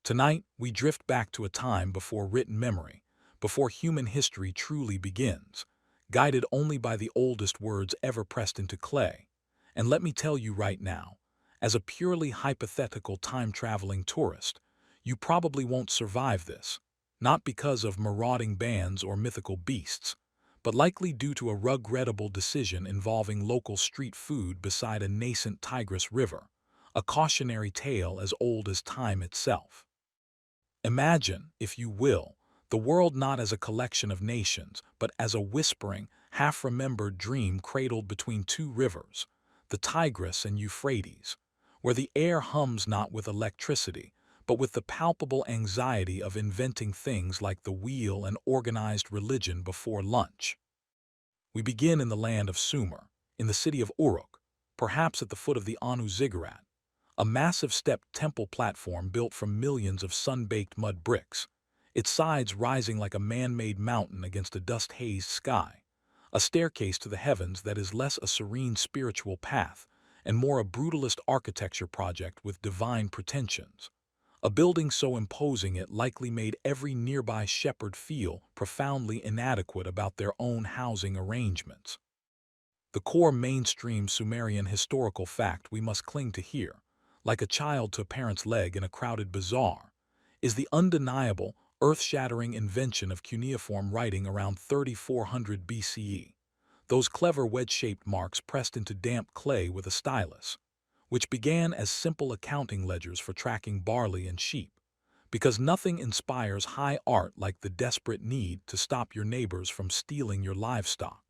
Tonight, we drift back to a time before written memory, before human history truly begins, guided only by the oldest words ever pressed into clay. And let me tell you right now, as a purely hypothetical time-traveling tourist, you probably won't survive this, not because of marauding bands or mythical beasts, but likely due to a regrettable decision involving local street food beside a nascent Tigris River, a cautionary tale as old as time itself. Imagine, if you will, the world not as a collection of nations, but as a whispering, half-remembered dream cradled between two rivers, the Tigris and Euphrates, where the air hums not with electricity, but with the palpable anxiety of inventing things like the wheel and organized religion before lunch. We begin in the land of Sumer, in the city of Uruk, perhaps at the foot of the Anu Ziggurat, a massive stepped temple platform built from millions of sun-baked mud bricks, its sides rising like a man-made mountain against a dust-hazed sky, a staircase to the heavens that is less a serene spiritual path and more a brutalist architecture project with divine pretensions, a building so imposing it likely made every nearby shepherd feel profoundly inadequate about their own housing arrangements. The core mainstream Sumerian historical fact we must cling to here, like a child to a parent's leg in a crowded bazaar, is the undeniable, earth-shattering invention of cuneiform writing around 3400 BCE, those clever wedge-shaped marks pressed into damp clay with a stylus, which began as simple accounting ledgers for tracking barley and sheep, because nothing inspires high art like the desperate need to stop your neighbors from stealing your livestock.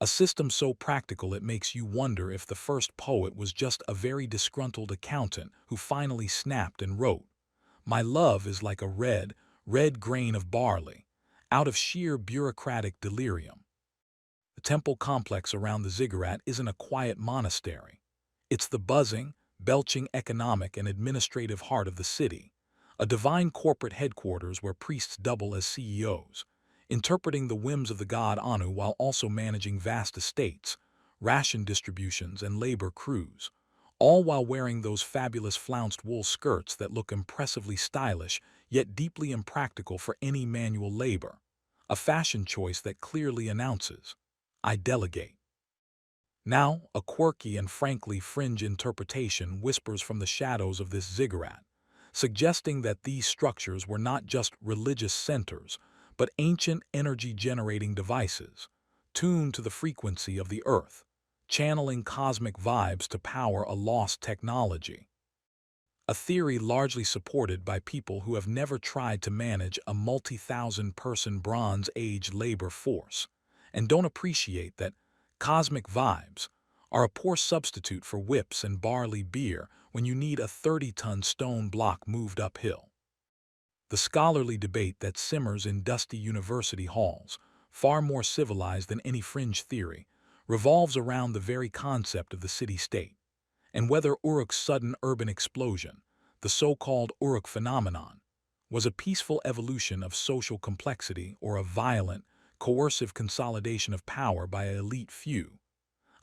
A system so practical it makes you wonder if the first poet was just a very disgruntled accountant who finally snapped and wrote, "My love is like a red, red grain of barley," out of sheer bureaucratic delirium. The temple complex around the ziggurat isn't a quiet monastery. It's the buzzing, belching economic and administrative heart of the city, a divine corporate headquarters where priests double as CEOs, interpreting the whims of the god Anu while also managing vast estates, ration distributions, and labor crews, all while wearing those fabulous flounced wool skirts that look impressively stylish yet deeply impractical for any manual labor, a fashion choice that clearly announces, "I delegate." Now, a quirky and frankly fringe interpretation whispers from the shadows of this ziggurat, suggesting that these structures were not just religious centers, but ancient energy-generating devices, tuned to the frequency of the earth, channeling cosmic vibes to power a lost technology. A theory largely supported by people who have never tried to manage a multi-thousand-person Bronze Age labor force, and don't appreciate that cosmic vibes are a poor substitute for whips and barley beer when you need a 30-ton stone block moved uphill. The scholarly debate that simmers in dusty university halls, far more civilized than any fringe theory, revolves around the very concept of the city-state, and whether Uruk's sudden urban explosion, the so-called Uruk phenomenon, was a peaceful evolution of social complexity or a violent, coercive consolidation of power by an elite few,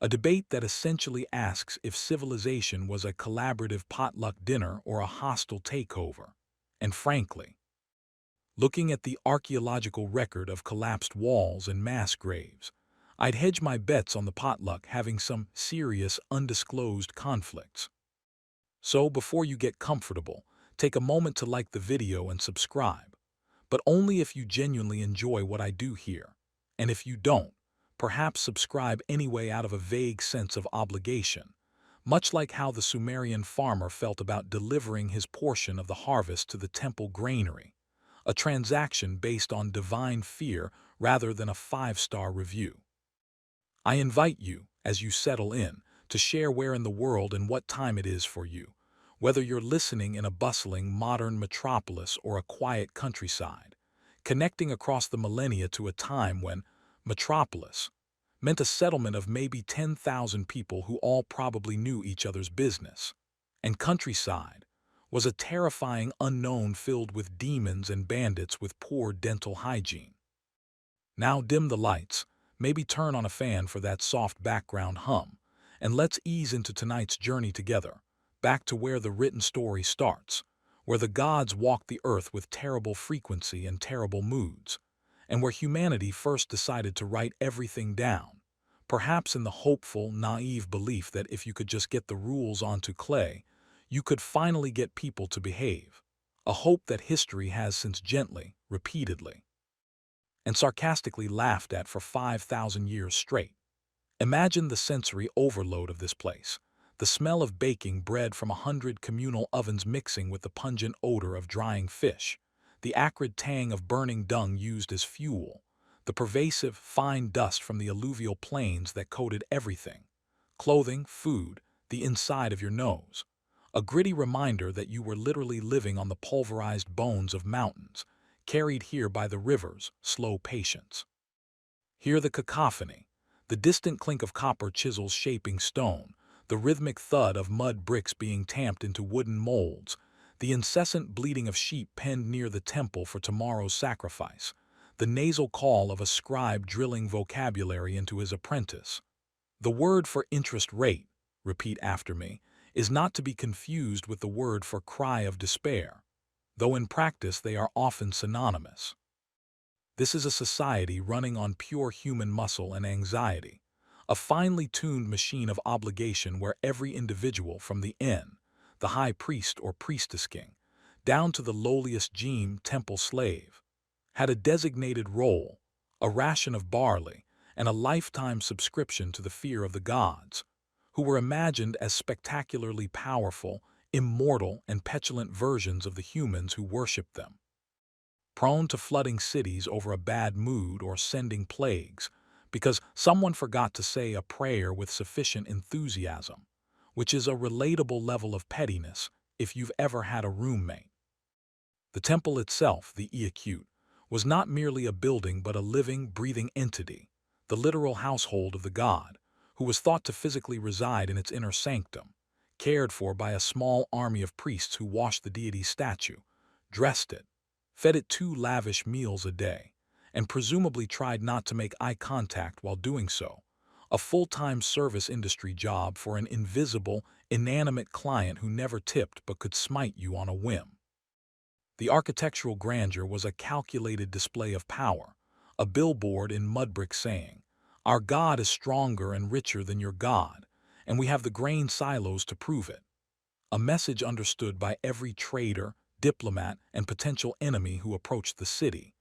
a debate that essentially asks if civilization was a collaborative potluck dinner or a hostile takeover. And frankly, looking at the archaeological record of collapsed walls and mass graves, I'd hedge my bets on the potluck having some serious, undisclosed conflicts. So before you get comfortable, take a moment to like the video and subscribe, but only if you genuinely enjoy what I do here. And if you don't, perhaps subscribe anyway out of a vague sense of obligation, much like how the Sumerian farmer felt about delivering his portion of the harvest to the temple granary, a transaction based on divine fear rather than a five-star review. I invite you, as you settle in, to share where in the world and what time it is for you, whether you're listening in a bustling modern metropolis or a quiet countryside, connecting across the millennia to a time when metropolis meant a settlement of maybe 10,000 people who all probably knew each other's business, and countryside was a terrifying unknown filled with demons and bandits with poor dental hygiene. Now dim the lights, maybe turn on a fan for that soft background hum, and let's ease into tonight's journey together, back to where the written story starts, where the gods walked the earth with terrible frequency and terrible moods, and where humanity first decided to write everything down, perhaps in the hopeful, naive belief that if you could just get the rules onto clay, you could finally get people to behave, a hope that history has since gently, repeatedly, and sarcastically laughed at for 5,000 years straight. Imagine the sensory overload of this place. The smell of baking bread from 100 communal ovens mixing with the pungent odor of drying fish, the acrid tang of burning dung used as fuel, the pervasive, fine dust from the alluvial plains that coated everything, clothing, food, the inside of your nose. A gritty reminder that you were literally living on the pulverized bones of mountains, carried here by the river's slow patience. Hear the cacophony, the distant clink of copper chisels shaping stone, the rhythmic thud of mud bricks being tamped into wooden molds, the incessant bleating of sheep penned near the temple for tomorrow's sacrifice, the nasal call of a scribe drilling vocabulary into his apprentice. The word for interest rate, repeat after me, is not to be confused with the word for cry of despair, though in practice they are often synonymous. This is a society running on pure human muscle and anxiety, a finely tuned machine of obligation where every individual from the the high priest or priestess king, down to the lowliest temple slave, had a designated role, a ration of barley, and a lifetime subscription to the fear of the gods, who were imagined as spectacularly powerful, immortal, and petulant versions of the humans who worshipped them. Prone to flooding cities over a bad mood or sending plagues, because someone forgot to say a prayer with sufficient enthusiasm, which is a relatable level of pettiness if you've ever had a roommate. The temple itself, the Iacute, was not merely a building but a living, breathing entity, the literal household of the god, who was thought to physically reside in its inner sanctum, cared for by a small army of priests who washed the deity's statue, dressed it, fed it 2 lavish meals a day, and presumably tried not to make eye contact while doing so, a full-time service industry job for an invisible, inanimate client who never tipped but could smite you on a whim. The architectural grandeur was a calculated display of power, a billboard in mud brick saying, "Our God is stronger and richer than your God, and we have the grain silos to prove it." A message understood by every trader, diplomat, and potential enemy who approached the city.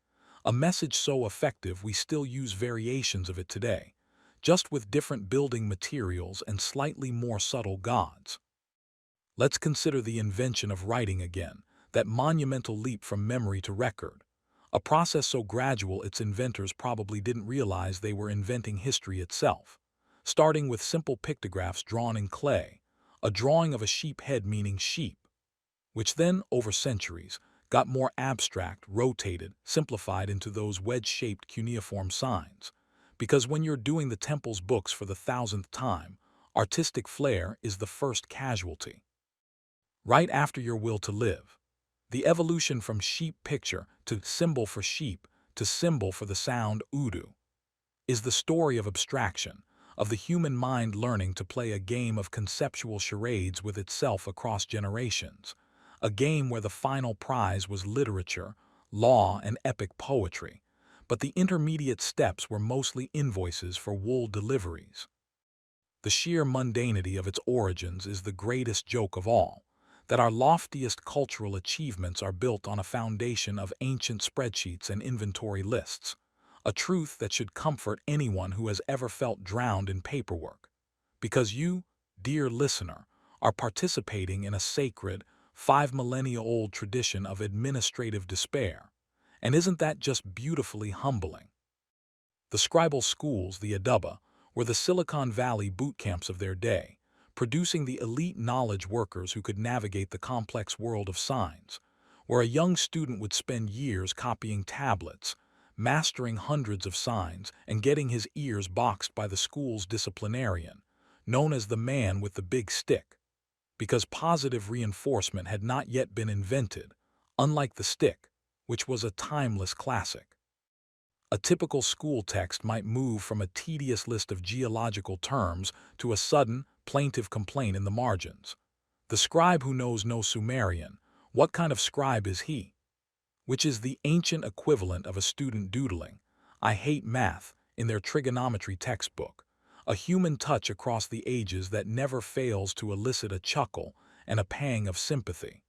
A message so effective we still use variations of it today, just with different building materials and slightly more subtle gods. Let's consider the invention of writing again, that monumental leap from memory to record, a process so gradual its inventors probably didn't realize they were inventing history itself, starting with simple pictographs drawn in clay, a drawing of a sheep head meaning sheep, which then, over centuries, got more abstract, rotated, simplified into those wedge-shaped cuneiform signs. Because when you're doing the temple's books for the 1,000th time, artistic flair is the first casualty. Right after your will to live, the evolution from sheep picture to symbol for sheep to symbol for the sound udu is the story of abstraction, of the human mind learning to play a game of conceptual charades with itself across generations, a game where the final prize was literature, law, and epic poetry, but the intermediate steps were mostly invoices for wool deliveries. The sheer mundanity of its origins is the greatest joke of all, that our loftiest cultural achievements are built on a foundation of ancient spreadsheets and inventory lists, a truth that should comfort anyone who has ever felt drowned in paperwork, because you, dear listener, are participating in a sacred, 5 millennia-old tradition of administrative despair. And isn't that just beautifully humbling? The scribal schools, the Adaba, were the Silicon Valley boot camps of their day, producing the elite knowledge workers who could navigate the complex world of signs, where a young student would spend years copying tablets, mastering hundreds of signs, and getting his ears boxed by the school's disciplinarian, known as the man with the big stick, because positive reinforcement had not yet been invented, unlike the stick, which was a timeless classic. A typical school text might move from a tedious list of geological terms to a sudden, plaintive complaint in the margins. The scribe who knows no Sumerian, What kind of scribe is he? Which is the ancient equivalent of a student doodling "I hate math" in their trigonometry textbook, a human touch across the ages that never fails to elicit a chuckle and a pang of sympathy.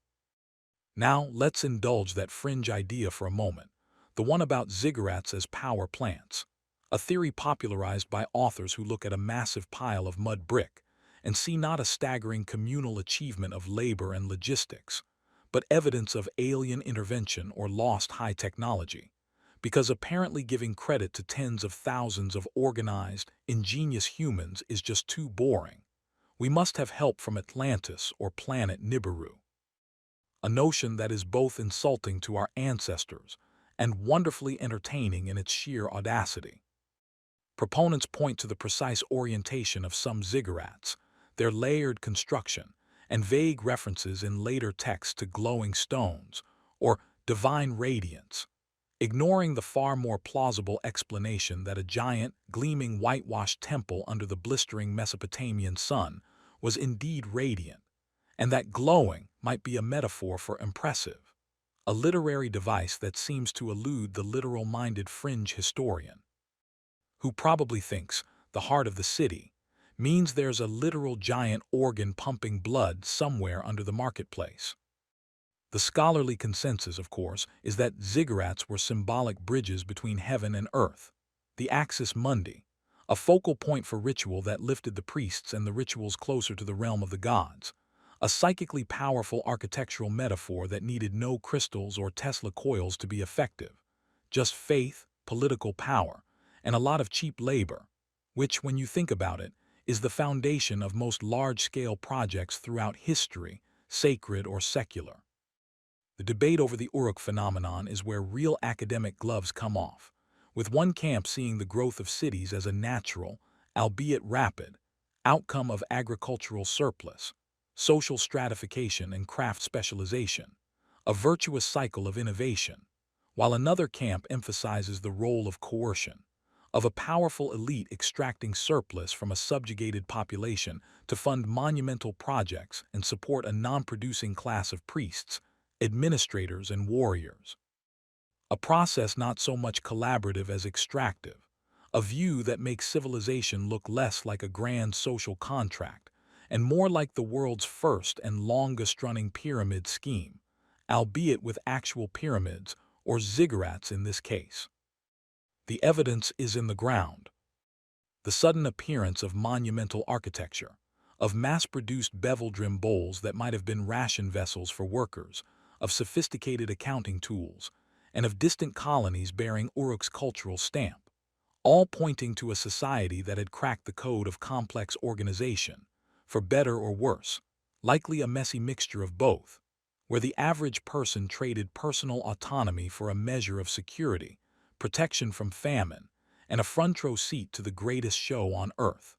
Now, let's indulge that fringe idea for a moment, the one about ziggurats as power plants, a theory popularized by authors who look at a massive pile of mud brick and see not a staggering communal achievement of labor and logistics, but evidence of alien intervention or lost high technology, because apparently giving credit to tens of thousands of organized, ingenious humans is just too boring. We must have help from Atlantis or planet Nibiru. A notion that is both insulting to our ancestors and wonderfully entertaining in its sheer audacity. Proponents point to the precise orientation of some ziggurats, their layered construction, and vague references in later texts to glowing stones or divine radiance, ignoring the far more plausible explanation that a giant, gleaming whitewashed temple under the blistering Mesopotamian sun was indeed radiant, and that glowing might be a metaphor for impressive, a literary device that seems to elude the literal-minded fringe historian, who probably thinks the heart of the city means there's a literal giant organ pumping blood somewhere under the marketplace. The scholarly consensus, of course, is that ziggurats were symbolic bridges between heaven and earth, the axis mundi, a focal point for ritual that lifted the priests and the rituals closer to the realm of the gods, a psychically powerful architectural metaphor that needed no crystals or Tesla coils to be effective, just faith, political power, and a lot of cheap labor, which, when you think about it, is the foundation of most large-scale projects throughout history, sacred or secular. The debate over the Uruk phenomenon is where real academic gloves come off, with one camp seeing the growth of cities as a natural, albeit rapid, outcome of agricultural surplus, social stratification and craft specialization, a virtuous cycle of innovation, while another camp emphasizes the role of coercion, of a powerful elite extracting surplus from a subjugated population to fund monumental projects and support a non-producing class of priests, administrators, and warriors. A process not so much collaborative as extractive, a view that makes civilization look less like a grand social contract and more like the world's first and longest-running pyramid scheme, albeit with actual pyramids, or ziggurats in this case. The evidence is in the ground. The sudden appearance of monumental architecture, of mass-produced bevel-rim bowls that might have been ration vessels for workers, of sophisticated accounting tools, and of distant colonies bearing Uruk's cultural stamp, all pointing to a society that had cracked the code of complex organization, for better or worse, likely a messy mixture of both, where the average person traded personal autonomy for a measure of security, protection from famine, and a front row seat to the greatest show on earth.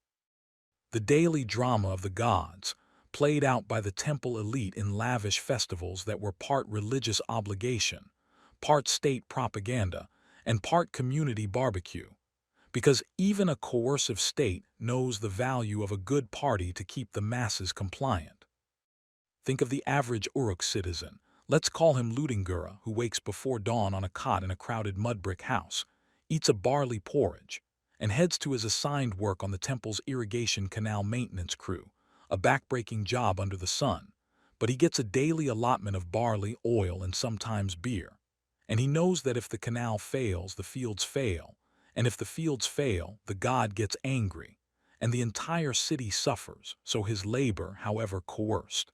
The daily drama of the gods, played out by the temple elite in lavish festivals that were part religious obligation, part state propaganda, and part community barbecue, because even a coercive state knows the value of a good party to keep the masses compliant. Think of the average Uruk citizen, let's call him Ludingura, who wakes before dawn on a cot in a crowded mud brick house, eats a barley porridge, and heads to his assigned work on the temple's irrigation canal maintenance crew, a backbreaking job under the sun, but he gets a daily allotment of barley, oil, and sometimes beer. And he knows that if the canal fails, the fields fail, and if the fields fail, the god gets angry, and the entire city suffers, so his labor, however coerced,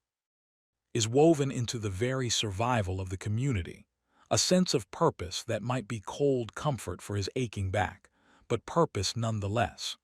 is woven into the very survival of the community, a sense of purpose that might be cold comfort for his aching back, but purpose nonetheless.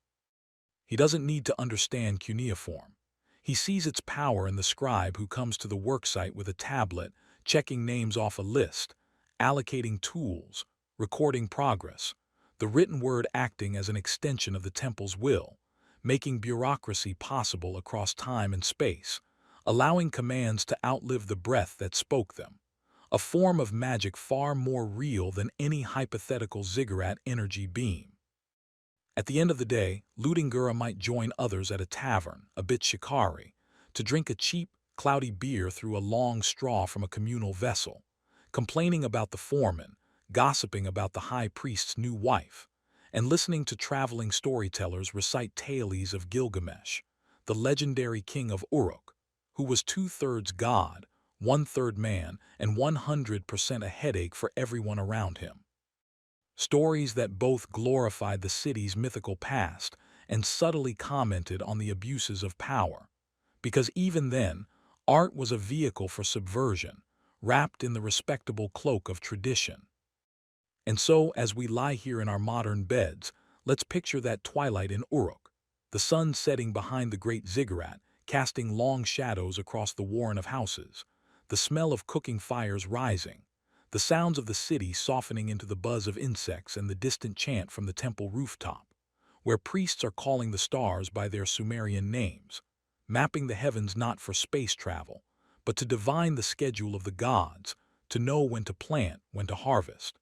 He doesn't need to understand cuneiform. He sees its power in the scribe who comes to the worksite with a tablet, checking names off a list, allocating tools, recording progress, the written word acting as an extension of the temple's will, making bureaucracy possible across time and space, allowing commands to outlive the breath that spoke them, a form of magic far more real than any hypothetical ziggurat energy beam. At the end of the day, Ludingura might join others at a tavern, a bit shikari, to drink a cheap, cloudy beer through a long straw from a communal vessel, complaining about the foreman, gossiping about the high priest's new wife, and listening to traveling storytellers recite tales of Gilgamesh, the legendary king of Uruk, who was two-thirds god, one-third man, and 100% a headache for everyone around him. Stories that both glorified the city's mythical past and subtly commented on the abuses of power, because even then, art was a vehicle for subversion, wrapped in the respectable cloak of tradition. And so, as we lie here in our modern beds, let's picture that twilight in Uruk, the sun setting behind the great ziggurat, casting long shadows across the warren of houses, the smell of cooking fires rising, the sounds of the city softening into the buzz of insects and the distant chant from the temple rooftop, where priests are calling the stars by their Sumerian names, mapping the heavens not for space travel, but to divine the schedule of the gods, to know when to plant, when to harvest,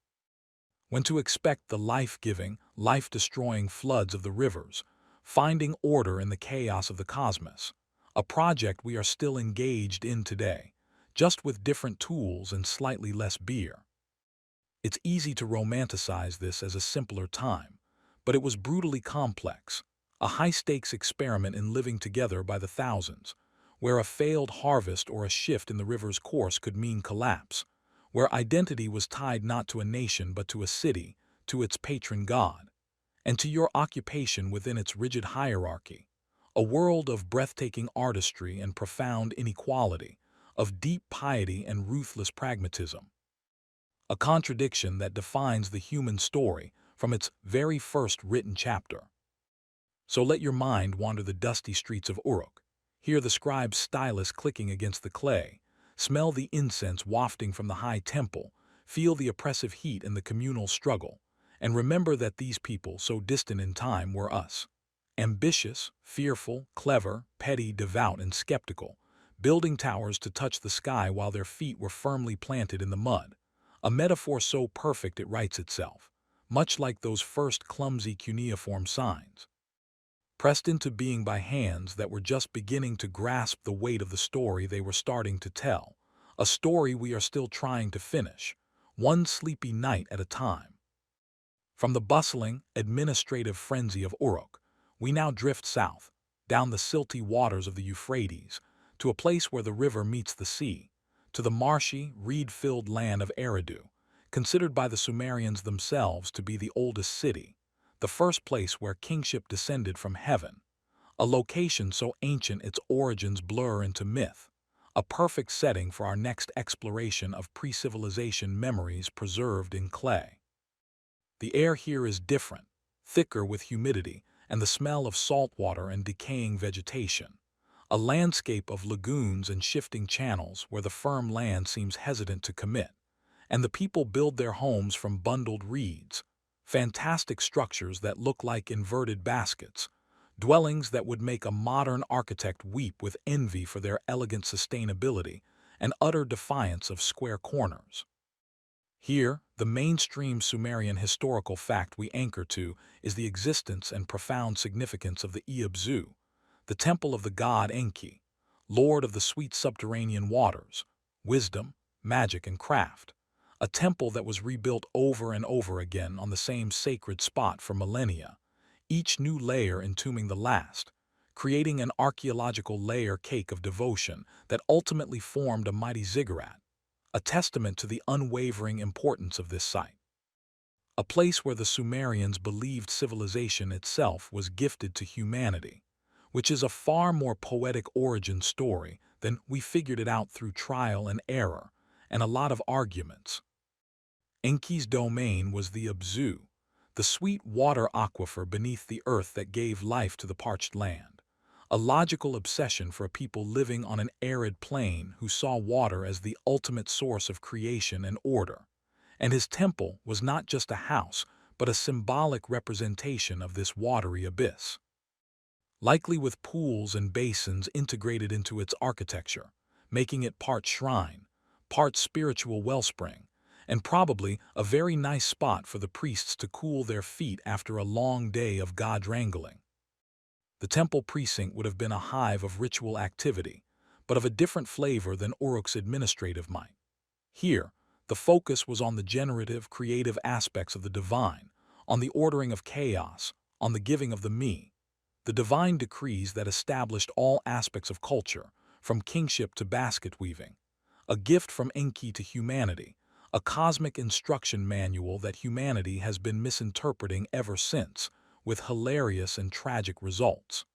when to expect the life-giving, life-destroying floods of the rivers, finding order in the chaos of the cosmos, a project we are still engaged in today, just with different tools and slightly less beer. It's easy to romanticize this as a simpler time, but it was brutally complex, a high-stakes experiment in living together by the thousands, where a failed harvest or a shift in the river's course could mean collapse, where identity was tied not to a nation but to a city, to its patron god, and to your occupation within its rigid hierarchy, a world of breathtaking artistry and profound inequality, of deep piety and ruthless pragmatism. A contradiction that defines the human story from its very first written chapter. So let your mind wander the dusty streets of Uruk, hear the scribe's stylus clicking against the clay, smell the incense wafting from the high temple, feel the oppressive heat and the communal struggle, and remember that these people, so distant in time, were us. Ambitious, fearful, clever, petty, devout, and skeptical, building towers to touch the sky while their feet were firmly planted in the mud, a metaphor so perfect it writes itself, much like those first clumsy cuneiform signs, pressed into being by hands that were just beginning to grasp the weight of the story they were starting to tell, a story we are still trying to finish, one sleepy night at a time. From the bustling, administrative frenzy of Uruk, we now drift south, down the silty waters of the Euphrates, to a place where the river meets the sea, to the marshy, reed-filled land of Eridu, considered by the Sumerians themselves to be the oldest city, the first place where kingship descended from heaven, a location so ancient its origins blur into myth, a perfect setting for our next exploration of pre-civilization memories preserved in clay. The air here is different, thicker with humidity and the smell of salt water and decaying vegetation, a landscape of lagoons and shifting channels where the firm land seems hesitant to commit, and the people build their homes from bundled reeds, fantastic structures that look like inverted baskets, dwellings that would make a modern architect weep with envy for their elegant sustainability and utter defiance of square corners. Here, the mainstream Sumerian historical fact we anchor to is the existence and profound significance of the Iabzu, the temple of the god Enki, lord of the sweet subterranean waters, wisdom, magic, and craft, a temple that was rebuilt over and over again on the same sacred spot for millennia, each new layer entombing the last, creating an archaeological layer cake of devotion that ultimately formed a mighty ziggurat, a testament to the unwavering importance of this site. A place where the Sumerians believed civilization itself was gifted to humanity, which is a far more poetic origin story than we figured it out through trial and error and a lot of arguments. Enki's domain was the Abzu, the sweet water aquifer beneath the earth that gave life to the parched land, a logical obsession for a people living on an arid plain who saw water as the ultimate source of creation and order. And his temple was not just a house, but a symbolic representation of this watery abyss, likely with pools and basins integrated into its architecture, making it part shrine, part spiritual wellspring, and probably a very nice spot for the priests to cool their feet after a long day of god wrangling. The temple precinct would have been a hive of ritual activity, but of a different flavor than Uruk's administrative might. Here, the focus was on the generative, creative aspects of the divine, on the ordering of chaos, on the giving of the divine decrees that established all aspects of culture, from kingship to basket weaving, a gift from Enki to humanity, a cosmic instruction manual that humanity has been misinterpreting ever since, with hilarious and tragic results.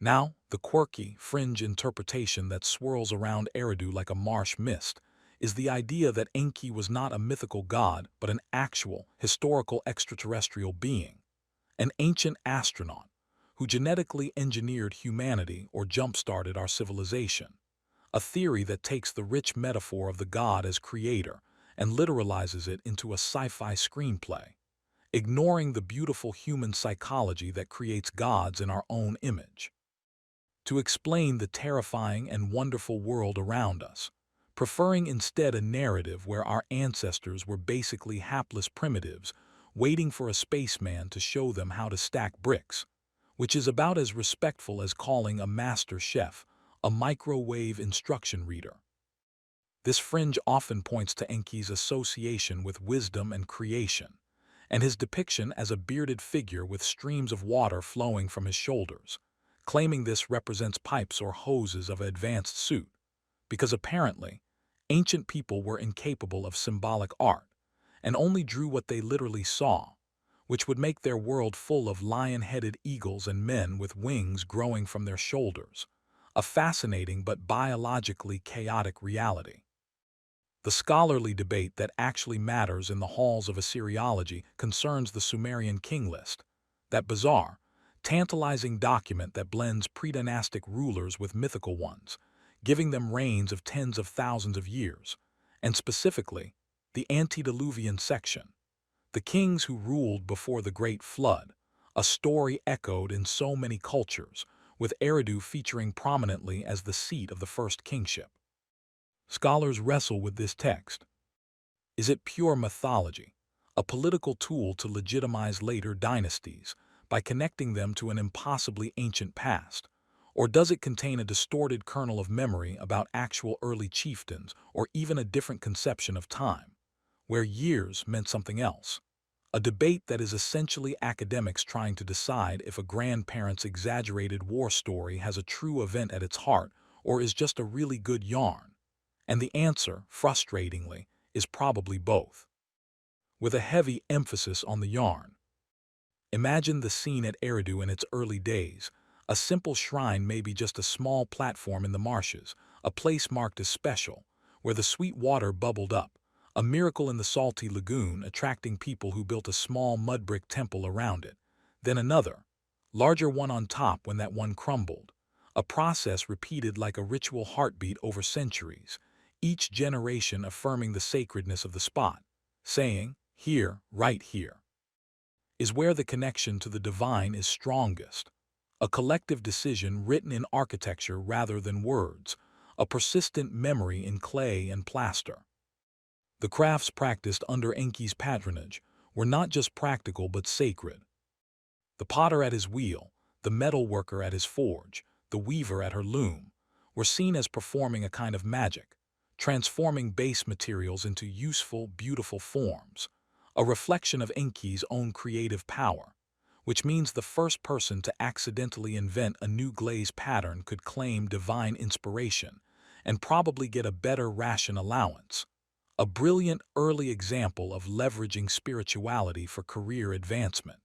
Now, the quirky, fringe interpretation that swirls around Eridu like a marsh mist is the idea that Enki was not a mythical god but an actual, historical extraterrestrial being, an ancient astronaut who genetically engineered humanity or jump-started our civilization, a theory that takes the rich metaphor of the god as creator and literalizes it into a sci-fi screenplay, ignoring the beautiful human psychology that creates gods in our own image. To explain the terrifying and wonderful world around us, preferring instead a narrative where our ancestors were basically hapless primitives waiting for a spaceman to show them how to stack bricks, which is about as respectful as calling a master chef a microwave instruction reader. This fringe often points to Enki's association with wisdom and creation, and his depiction as a bearded figure with streams of water flowing from his shoulders, claiming this represents pipes or hoses of an advanced suit, because apparently, ancient people were incapable of symbolic art and only drew what they literally saw, which would make their world full of lion-headed eagles and men with wings growing from their shoulders, a fascinating but biologically chaotic reality. The scholarly debate that actually matters in the halls of Assyriology concerns the Sumerian king list, that bizarre, tantalizing document that blends pre-dynastic rulers with mythical ones, giving them reigns of tens of thousands of years, and specifically, the antediluvian section, the kings who ruled before the Great Flood, a story echoed in so many cultures, with Eridu featuring prominently as the seat of the first kingship. Scholars wrestle with this text. Is it pure mythology, a political tool to legitimize later dynasties by connecting them to an impossibly ancient past, or does it contain a distorted kernel of memory about actual early chieftains or even a different conception of time, where years meant something else? A debate that is essentially academics trying to decide if a grandparent's exaggerated war story has a true event at its heart or is just a really good yarn. And the answer, frustratingly, is probably both, with a heavy emphasis on the yarn. Imagine the scene at Eridu in its early days. A simple shrine may be just a small platform in the marshes, a place marked as special, where the sweet water bubbled up, a miracle in the salty lagoon attracting people who built a small mud brick temple around it, then another, larger one on top when that one crumbled, a process repeated like a ritual heartbeat over centuries, each generation affirming the sacredness of the spot, saying, here, right here, is where the connection to the divine is strongest. A collective decision written in architecture rather than words, a persistent memory in clay and plaster. The crafts practiced under Enki's patronage were not just practical but sacred. The potter at his wheel, the metal worker at his forge, the weaver at her loom, were seen as performing a kind of magic, transforming base materials into useful, beautiful forms, a reflection of Enki's own creative power, which means the first person to accidentally invent a new glaze pattern could claim divine inspiration and probably get a better ration allowance, a brilliant early example of leveraging spirituality for career advancement.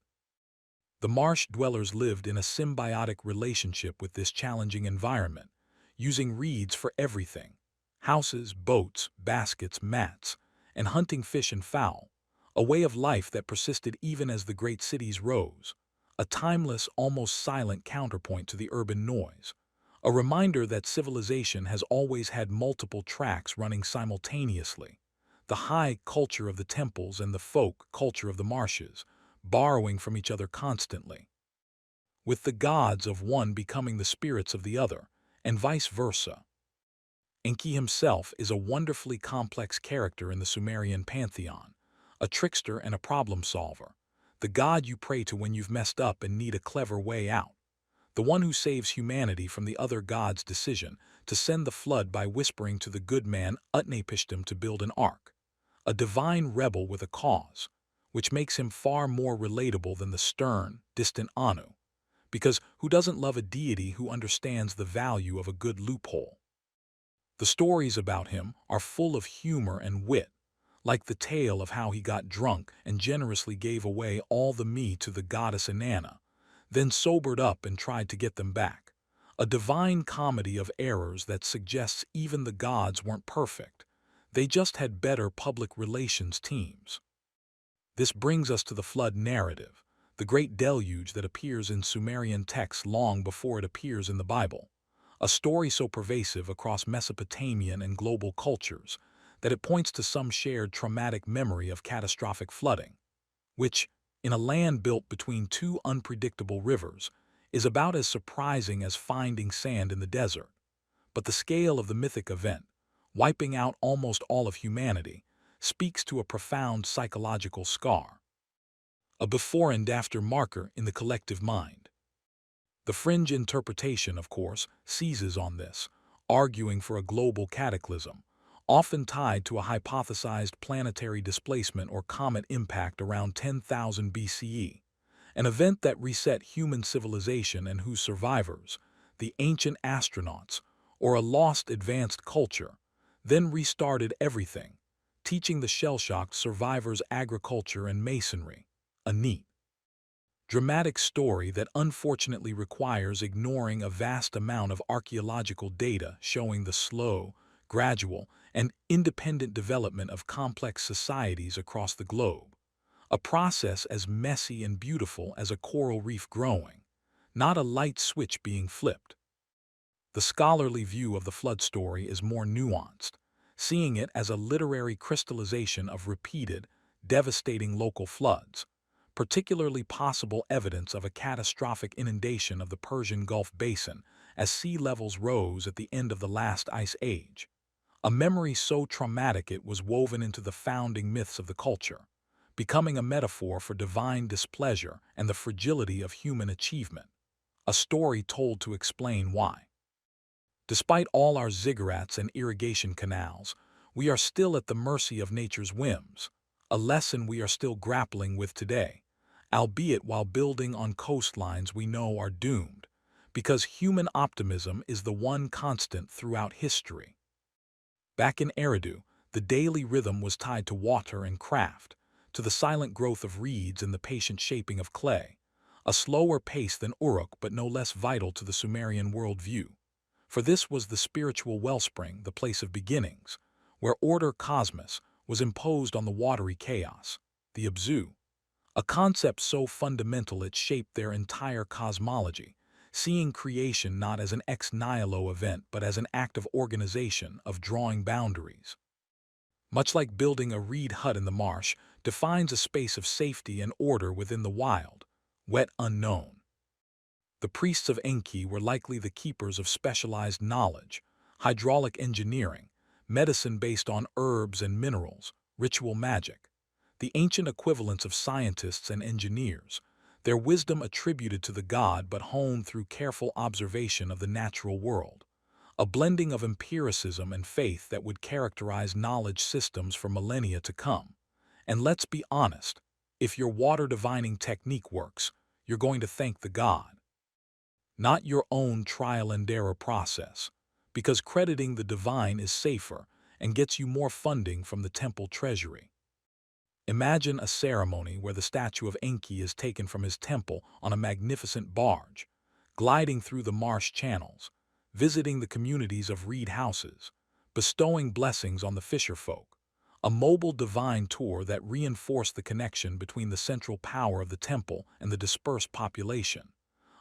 The marsh dwellers lived in a symbiotic relationship with this challenging environment, using reeds for everything, houses, boats, baskets, mats, and hunting fish and fowl, a way of life that persisted even as the great cities rose, a timeless, almost silent counterpoint to the urban noise, a reminder that civilization has always had multiple tracks running simultaneously, the high culture of the temples and the folk culture of the marshes, borrowing from each other constantly, with the gods of one becoming the spirits of the other, and vice versa. Enki himself is a wonderfully complex character in the Sumerian pantheon, a trickster and a problem solver, the god you pray to when you've messed up and need a clever way out, the one who saves humanity from the other god's decision to send the flood by whispering to the good man Utnapishtim to build an ark, a divine rebel with a cause, which makes him far more relatable than the stern, distant Anu, because who doesn't love a deity who understands the value of a good loophole? The stories about him are full of humor and wit, like the tale of how he got drunk and generously gave away all the meat to the goddess Inanna, then sobered up and tried to get them back. A divine comedy of errors that suggests even the gods weren't perfect. They just had better public relations teams. This brings us to the flood narrative, the great deluge that appears in Sumerian texts long before it appears in the Bible. A story so pervasive across Mesopotamian and global cultures that it points to some shared traumatic memory of catastrophic flooding, which, in a land built between two unpredictable rivers, is about as surprising as finding sand in the desert. But the scale of the mythic event, wiping out almost all of humanity, speaks to a profound psychological scar, a before and after marker in the collective mind. The fringe interpretation, of course, seizes on this, arguing for a global cataclysm, often tied to a hypothesized planetary displacement or comet impact around 10,000 BCE, an event that reset human civilization and whose survivors, the ancient astronauts, or a lost advanced culture, then restarted everything, teaching the shell-shocked survivors agriculture and masonry, a neat, dramatic story that unfortunately requires ignoring a vast amount of archaeological data showing the slow, gradual, and independent development of complex societies across the globe, a process as messy and beautiful as a coral reef growing, not a light switch being flipped. The scholarly view of the flood story is more nuanced, seeing it as a literary crystallization of repeated, devastating local floods, particularly possible evidence of a catastrophic inundation of the Persian Gulf basin as sea levels rose at the end of the last ice age, a memory so traumatic it was woven into the founding myths of the culture, becoming a metaphor for divine displeasure and the fragility of human achievement, a story told to explain why. Despite all our ziggurats and irrigation canals, we are still at the mercy of nature's whims, a lesson we are still grappling with today, albeit while building on coastlines we know are doomed, because human optimism is the one constant throughout history. Back in Eridu, the daily rhythm was tied to water and craft, to the silent growth of reeds and the patient shaping of clay, a slower pace than Uruk but no less vital to the Sumerian worldview. For this was the spiritual wellspring, the place of beginnings, where order cosmos was imposed on the watery chaos, the Abzu, a concept so fundamental it shaped their entire cosmology, seeing creation not as an ex nihilo event but as an act of organization, of drawing boundaries. Much like building a reed hut in the marsh defines a space of safety and order within the wild, wet unknown. The priests of Enki were likely the keepers of specialized knowledge, hydraulic engineering, medicine based on herbs and minerals, ritual magic, the ancient equivalents of scientists and engineers, their wisdom attributed to the god but honed through careful observation of the natural world, a blending of empiricism and faith that would characterize knowledge systems for millennia to come. And let's be honest, if your water divining technique works, you're going to thank the god, not your own trial and error process, because crediting the divine is safer and gets you more funding from the temple treasury. Imagine a ceremony where the statue of Enki is taken from his temple on a magnificent barge, gliding through the marsh channels, visiting the communities of reed houses, bestowing blessings on the fisherfolk, a mobile divine tour that reinforced the connection between the central power of the temple and the dispersed population.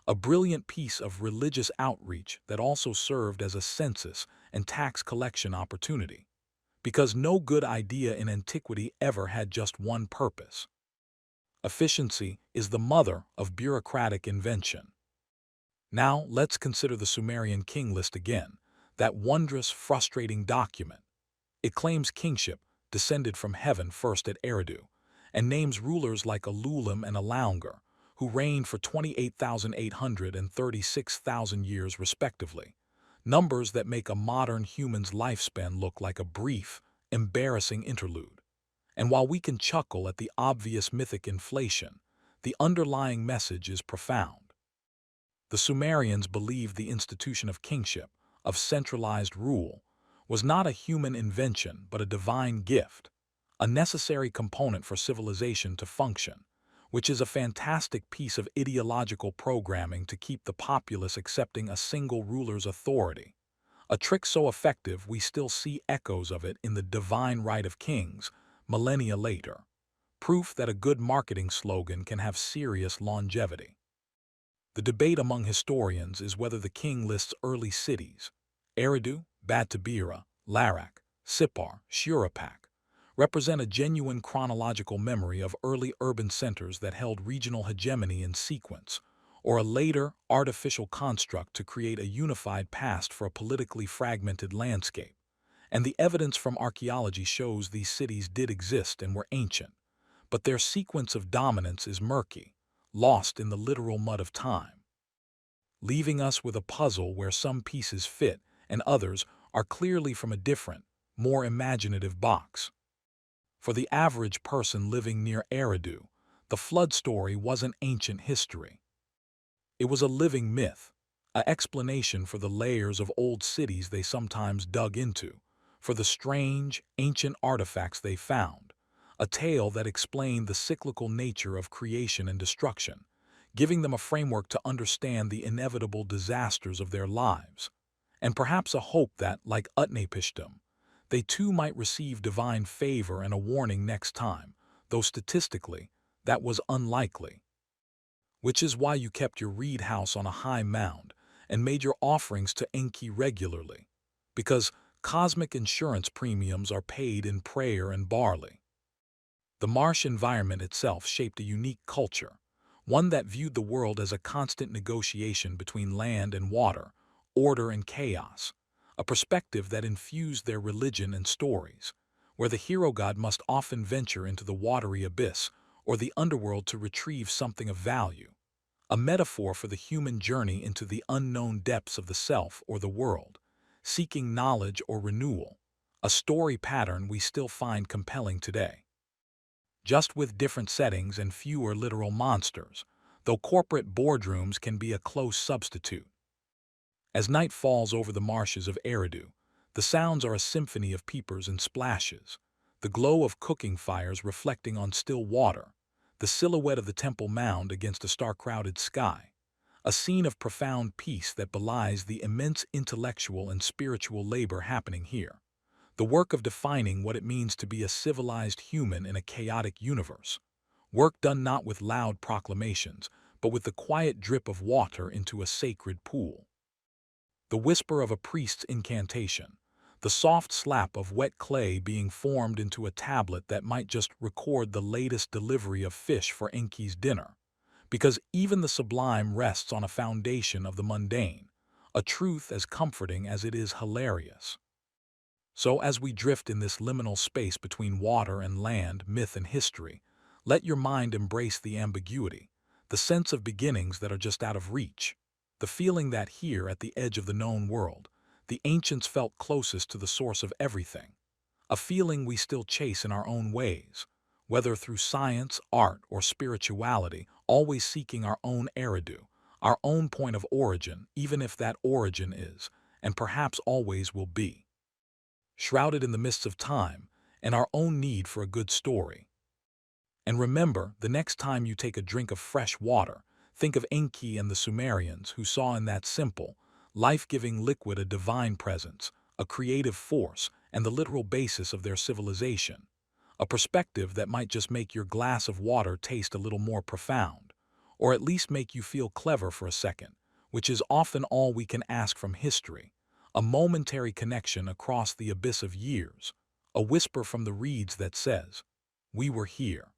A brilliant piece of religious outreach that also served as a census and tax collection opportunity, because no good idea in antiquity ever had just one purpose. Efficiency is the mother of bureaucratic invention. Now let's consider the Sumerian king list again, that wondrous, frustrating document. It claims kingship, descended from heaven first at Eridu, and names rulers like Alulim and Alaungar, who reigned for 28,800 and 36,000 years respectively, numbers that make a modern human's lifespan look like a brief, embarrassing interlude. And while we can chuckle at the obvious mythic inflation, the underlying message is profound. The Sumerians believed the institution of kingship, of centralized rule, was not a human invention but a divine gift, a necessary component for civilization to function, which is a fantastic piece of ideological programming to keep the populace accepting a single ruler's authority. A trick so effective we still see echoes of it in the divine right of kings, millennia later. Proof that a good marketing slogan can have serious longevity. The debate among historians is whether the king lists early cities, Eridu, Bad-Tabira, Larak, Sippar, Shuruppak, represent a genuine chronological memory of early urban centers that held regional hegemony in sequence, or a later, artificial construct to create a unified past for a politically fragmented landscape. And the evidence from archaeology shows these cities did exist and were ancient, but their sequence of dominance is murky, lost in the literal mud of time, leaving us with a puzzle where some pieces fit and others are clearly from a different, more imaginative box. For the average person living near Eridu, the flood story wasn't ancient history. It was a living myth, an explanation for the layers of old cities they sometimes dug into, for the strange, ancient artifacts they found, a tale that explained the cyclical nature of creation and destruction, giving them a framework to understand the inevitable disasters of their lives, and perhaps a hope that, like Utnapishtim, they too might receive divine favor and a warning next time, though statistically, that was unlikely. Which is why you kept your reed house on a high mound and made your offerings to Enki regularly, because cosmic insurance premiums are paid in prayer and barley. The marsh environment itself shaped a unique culture, one that viewed the world as a constant negotiation between land and water, order and chaos, a perspective that infused their religion and stories, where the hero god must often venture into the watery abyss or the underworld to retrieve something of value, a metaphor for the human journey into the unknown depths of the self or the world, seeking knowledge or renewal, a story pattern we still find compelling today. Just with different settings and fewer literal monsters, though corporate boardrooms can be a close substitute. As night falls over the marshes of Eridu, the sounds are a symphony of peepers and splashes, the glow of cooking fires reflecting on still water, the silhouette of the temple mound against a star-crowded sky, a scene of profound peace that belies the immense intellectual and spiritual labor happening here, the work of defining what it means to be a civilized human in a chaotic universe, work done not with loud proclamations, but with the quiet drip of water into a sacred pool. The whisper of a priest's incantation, the soft slap of wet clay being formed into a tablet that might just record the latest delivery of fish for Enki's dinner, because even the sublime rests on a foundation of the mundane, a truth as comforting as it is hilarious. So as we drift in this liminal space between water and land, myth and history, let your mind embrace the ambiguity, the sense of beginnings that are just out of reach, the feeling that here at the edge of the known world, the ancients felt closest to the source of everything, a feeling we still chase in our own ways, whether through science, art, or spirituality, always seeking our own Eridu, our own point of origin, even if that origin is, and perhaps always will be, shrouded in the mists of time and our own need for a good story. And remember, the next time you take a drink of fresh water, think of Enki and the Sumerians who saw in that simple, life-giving liquid a divine presence, a creative force, and the literal basis of their civilization, a perspective that might just make your glass of water taste a little more profound, or at least make you feel clever for a second, which is often all we can ask from history, a momentary connection across the abyss of years, a whisper from the reeds that says, "We were here.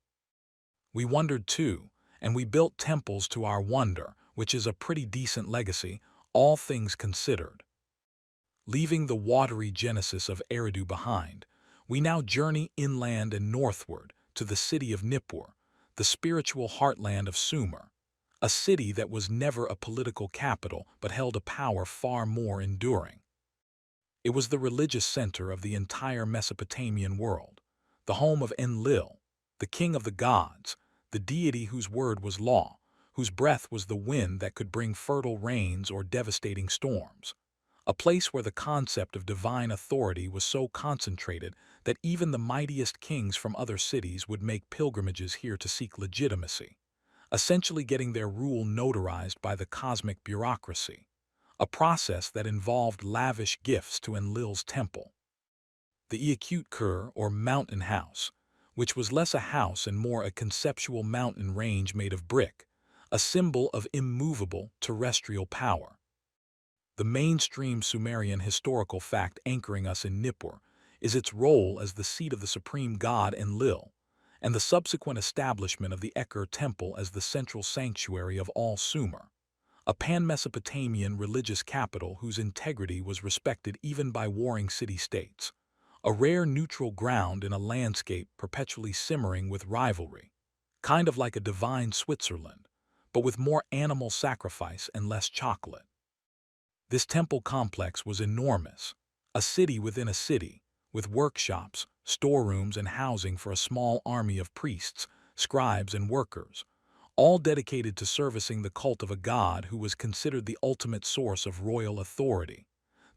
We wondered too, and we built temples to our wonder," which is a pretty decent legacy, all things considered. Leaving the watery genesis of Eridu behind, we now journey inland and northward to the city of Nippur, the spiritual heartland of Sumer, a city that was never a political capital but held a power far more enduring. It was the religious center of the entire Mesopotamian world, the home of Enlil, the king of the gods, the deity whose word was law, whose breath was the wind that could bring fertile rains or devastating storms. A place where the concept of divine authority was so concentrated that even the mightiest kings from other cities would make pilgrimages here to seek legitimacy, essentially getting their rule notarized by the cosmic bureaucracy, a process that involved lavish gifts to Enlil's temple. The Iaqut Kur, or mountain house, which was less a house and more a conceptual mountain range made of brick, a symbol of immovable terrestrial power. The mainstream Sumerian historical fact anchoring us in Nippur is its role as the seat of the supreme god Enlil, and the subsequent establishment of the Ekur temple as the central sanctuary of all Sumer, a pan-Mesopotamian religious capital whose integrity was respected even by warring city-states, a rare neutral ground in a landscape perpetually simmering with rivalry, kind of like a divine Switzerland, but with more animal sacrifice and less chocolate. This temple complex was enormous, a city within a city, with workshops, storerooms, and housing for a small army of priests, scribes, and workers, all dedicated to servicing the cult of a god who was considered the ultimate source of royal authority,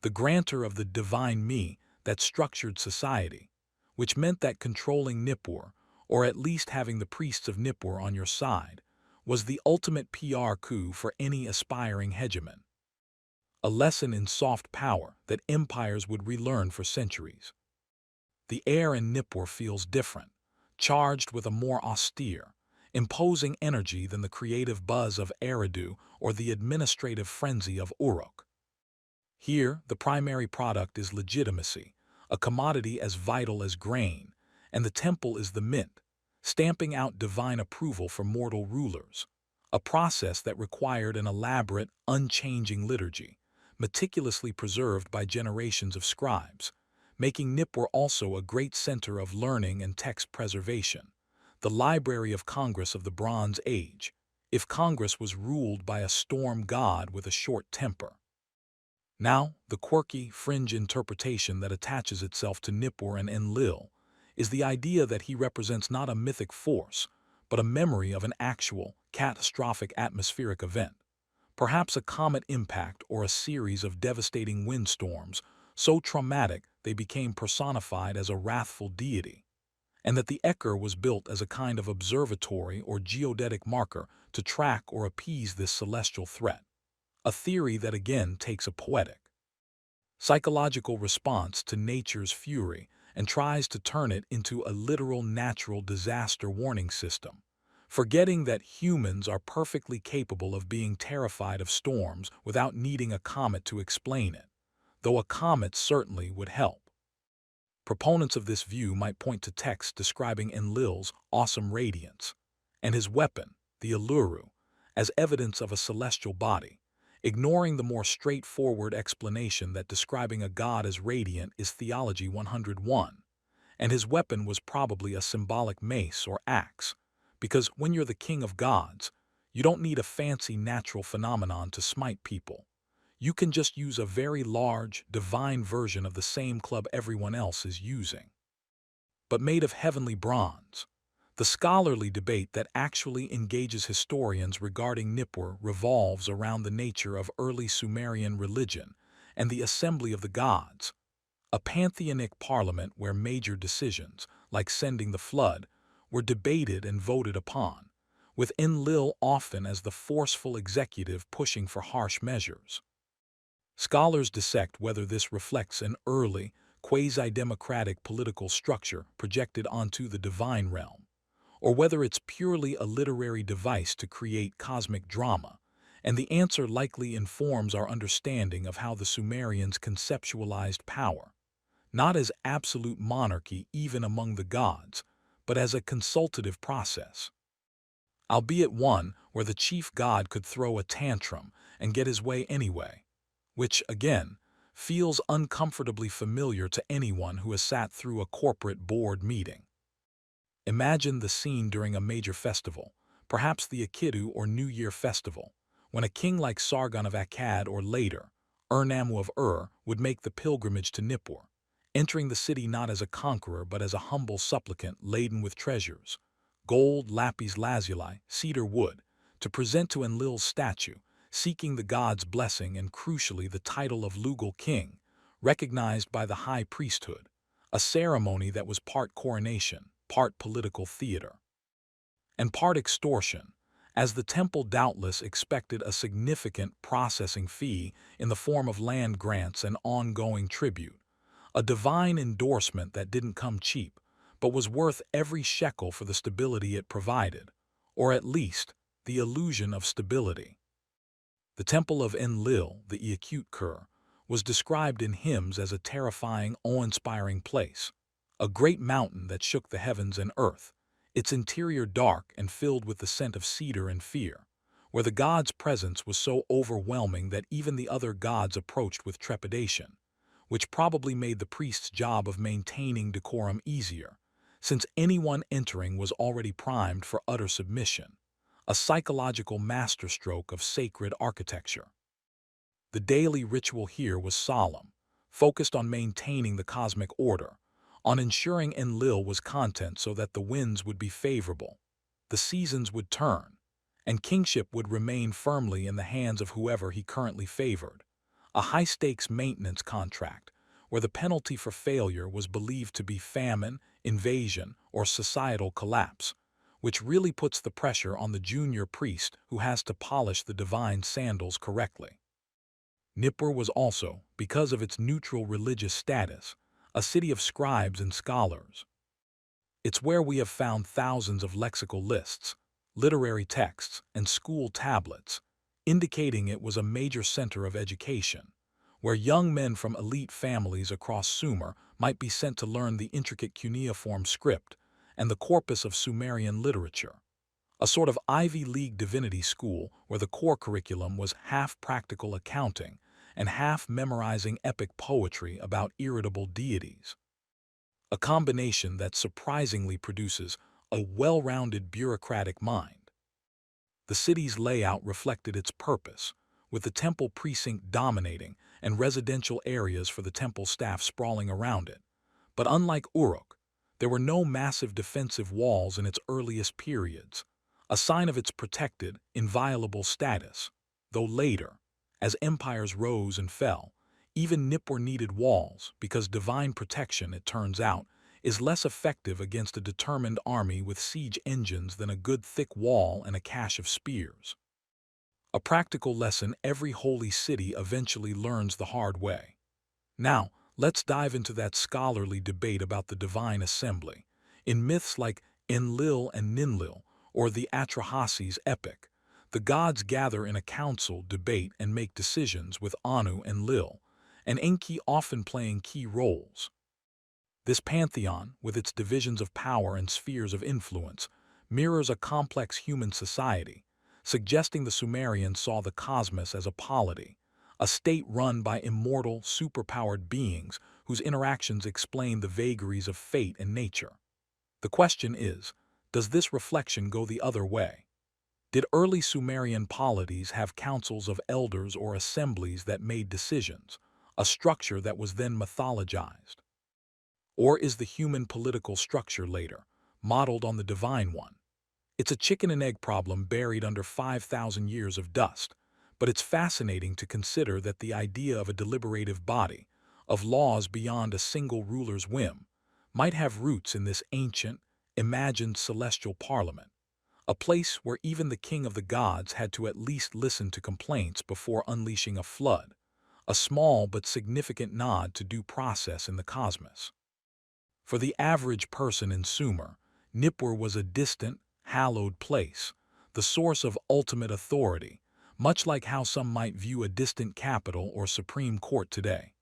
the grantor of the divine me that structured society, which meant that controlling Nippur, or at least having the priests of Nippur on your side, was the ultimate PR coup for any aspiring hegemon. A lesson in soft power that empires would relearn for centuries. The air in Nippur feels different, charged with a more austere, imposing energy than the creative buzz of Eridu or the administrative frenzy of Uruk. Here, the primary product is legitimacy, a commodity as vital as grain, and the temple is the mint, stamping out divine approval for mortal rulers, a process that required an elaborate, unchanging liturgy, meticulously preserved by generations of scribes, making Nippur also a great center of learning and text preservation, the Library of Congress of the Bronze Age, if Congress was ruled by a storm god with a short temper. Now, the quirky, fringe interpretation that attaches itself to Nippur and Enlil is the idea that he represents not a mythic force, but a memory of an actual, catastrophic atmospheric event, perhaps a comet impact or a series of devastating windstorms, so traumatic they became personified as a wrathful deity, and that the Ekur was built as a kind of observatory or geodetic marker to track or appease this celestial threat, a theory that again takes a poetic, psychological response to nature's fury and tries to turn it into a literal natural disaster warning system, forgetting that humans are perfectly capable of being terrified of storms without needing a comet to explain it, though a comet certainly would help. Proponents of this view might point to texts describing Enlil's awesome radiance and his weapon, the Alluru, as evidence of a celestial body, ignoring the more straightforward explanation that describing a god as radiant is Theology 101, and his weapon was probably a symbolic mace or axe, because when you're the king of gods, you don't need a fancy natural phenomenon to smite people. You can just use a very large, divine version of the same club everyone else is using, but made of heavenly bronze. The scholarly debate that actually engages historians regarding Nippur revolves around the nature of early Sumerian religion and the assembly of the gods, a pantheonic parliament where major decisions, like sending the flood, were debated and voted upon, with Enlil often as the forceful executive pushing for harsh measures. Scholars dissect whether this reflects an early, quasi-democratic political structure projected onto the divine realm, or whether it's purely a literary device to create cosmic drama, and the answer likely informs our understanding of how the Sumerians conceptualized power, not as absolute monarchy even among the gods, but as a consultative process, albeit one where the chief god could throw a tantrum and get his way anyway, which, again, feels uncomfortably familiar to anyone who has sat through a corporate board meeting. Imagine the scene during a major festival, perhaps the Akitu or New Year festival, when a king like Sargon of Akkad or later, Ur-Nammu of Ur, would make the pilgrimage to Nippur, entering the city not as a conqueror but as a humble supplicant laden with treasures, gold, lapis lazuli, cedar wood, to present to Enlil's statue, seeking the god's blessing and crucially the title of Lugal king, recognized by the high priesthood, a ceremony that was part coronation, part political theater, and part extortion, as the temple doubtless expected a significant processing fee in the form of land grants and ongoing tribute, a divine endorsement that didn't come cheap, but was worth every shekel for the stability it provided, or at least the illusion of stability. The temple of Enlil, the Iaqut-Kur, was described in hymns as a terrifying, awe-inspiring place, a great mountain that shook the heavens and earth, its interior dark and filled with the scent of cedar and fear, where the god's presence was so overwhelming that even the other gods approached with trepidation, which probably made the priest's job of maintaining decorum easier, since anyone entering was already primed for utter submission, a psychological masterstroke of sacred architecture. The daily ritual here was solemn, focused on maintaining the cosmic order, on ensuring Enlil was content so that the winds would be favorable, the seasons would turn, and kingship would remain firmly in the hands of whoever he currently favored, a high-stakes maintenance contract where the penalty for failure was believed to be famine, invasion, or societal collapse, which really puts the pressure on the junior priest who has to polish the divine sandals correctly. Nippur was also, because of its neutral religious status, a city of scribes and scholars. It's where we have found thousands of lexical lists, literary texts, and school tablets, indicating it was a major center of education, where young men from elite families across Sumer might be sent to learn the intricate cuneiform script and the corpus of Sumerian literature, a sort of Ivy League divinity school where the core curriculum was half practical accounting and half memorizing epic poetry about irritable deities. A combination that surprisingly produces a well-rounded bureaucratic mind. The city's layout reflected its purpose, with the temple precinct dominating and residential areas for the temple staff sprawling around it. But unlike Uruk, there were no massive defensive walls in its earliest periods, a sign of its protected, inviolable status, though later, as empires rose and fell, even Nippur needed walls because divine protection, it turns out, is less effective against a determined army with siege engines than a good thick wall and a cache of spears. A practical lesson every holy city eventually learns the hard way. Now, let's dive into that scholarly debate about the divine assembly. In myths like Enlil and Ninlil, or the Atrahasis epic, the gods gather in a council, debate, and make decisions with Anu and Lil, and Enki often playing key roles. This pantheon, with its divisions of power and spheres of influence, mirrors a complex human society, suggesting the Sumerians saw the cosmos as a polity, a state run by immortal, superpowered beings whose interactions explain the vagaries of fate and nature. The question is, does this reflection go the other way? Did early Sumerian polities have councils of elders or assemblies that made decisions, a structure that was then mythologized? Or is the human political structure later, modeled on the divine one? It's a chicken and egg problem buried under 5,000 years of dust, but it's fascinating to consider that the idea of a deliberative body, of laws beyond a single ruler's whim, might have roots in this ancient, imagined celestial parliament, a place where even the king of the gods had to at least listen to complaints before unleashing a flood, a small but significant nod to due process in the cosmos. For the average person in Sumer, Nippur was a distant, hallowed place, the source of ultimate authority, much like how some might view a distant capital or supreme court today.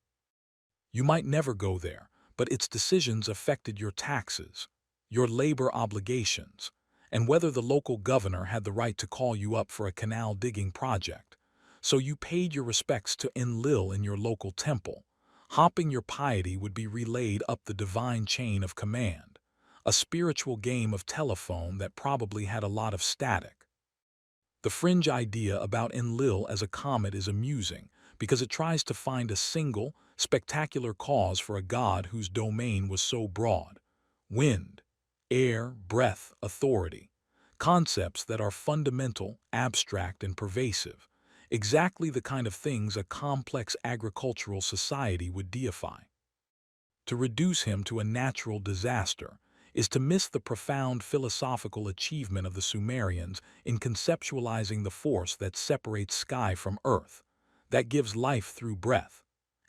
You might never go there, but its decisions affected your taxes, your labor obligations, and whether the local governor had the right to call you up for a canal digging project. So you paid your respects to Enlil in your local temple. Hopping your piety would be relayed up the divine chain of command, a spiritual game of telephone that probably had a lot of static. The fringe idea about Enlil as a comet is amusing, because it tries to find a single, spectacular cause for a god whose domain was so broad. Wind, air, breath, authority. Concepts that are fundamental, abstract, and pervasive. Exactly the kind of things a complex agricultural society would deify. To reduce him to a natural disaster is to miss the profound philosophical achievement of the Sumerians in conceptualizing the force that separates sky from earth, that gives life through breath,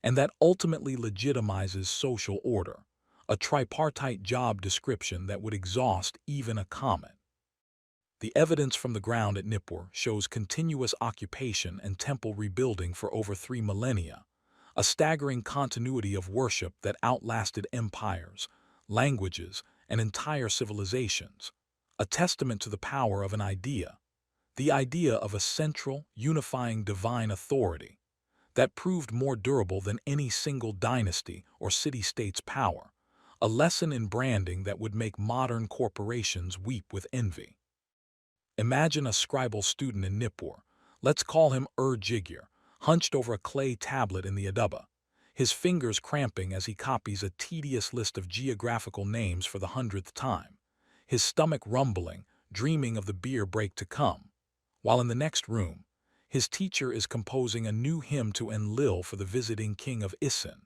and that ultimately legitimizes social order, a tripartite job description that would exhaust even a comet. The evidence from the ground at Nippur shows continuous occupation and temple rebuilding for over 3 millennia, a staggering continuity of worship that outlasted empires, languages, and entire civilizations, a testament to the power of an idea, the idea of a central, unifying divine authority, that proved more durable than any single dynasty or city-state's power, a lesson in branding that would make modern corporations weep with envy. Imagine a scribal student in Nippur, let's call him Jigir, hunched over a clay tablet in the Adaba, his fingers cramping as he copies a tedious list of geographical names for the 100th time, his stomach rumbling, dreaming of the beer break to come, while in the next room, his teacher is composing a new hymn to Enlil for the visiting king of Isin,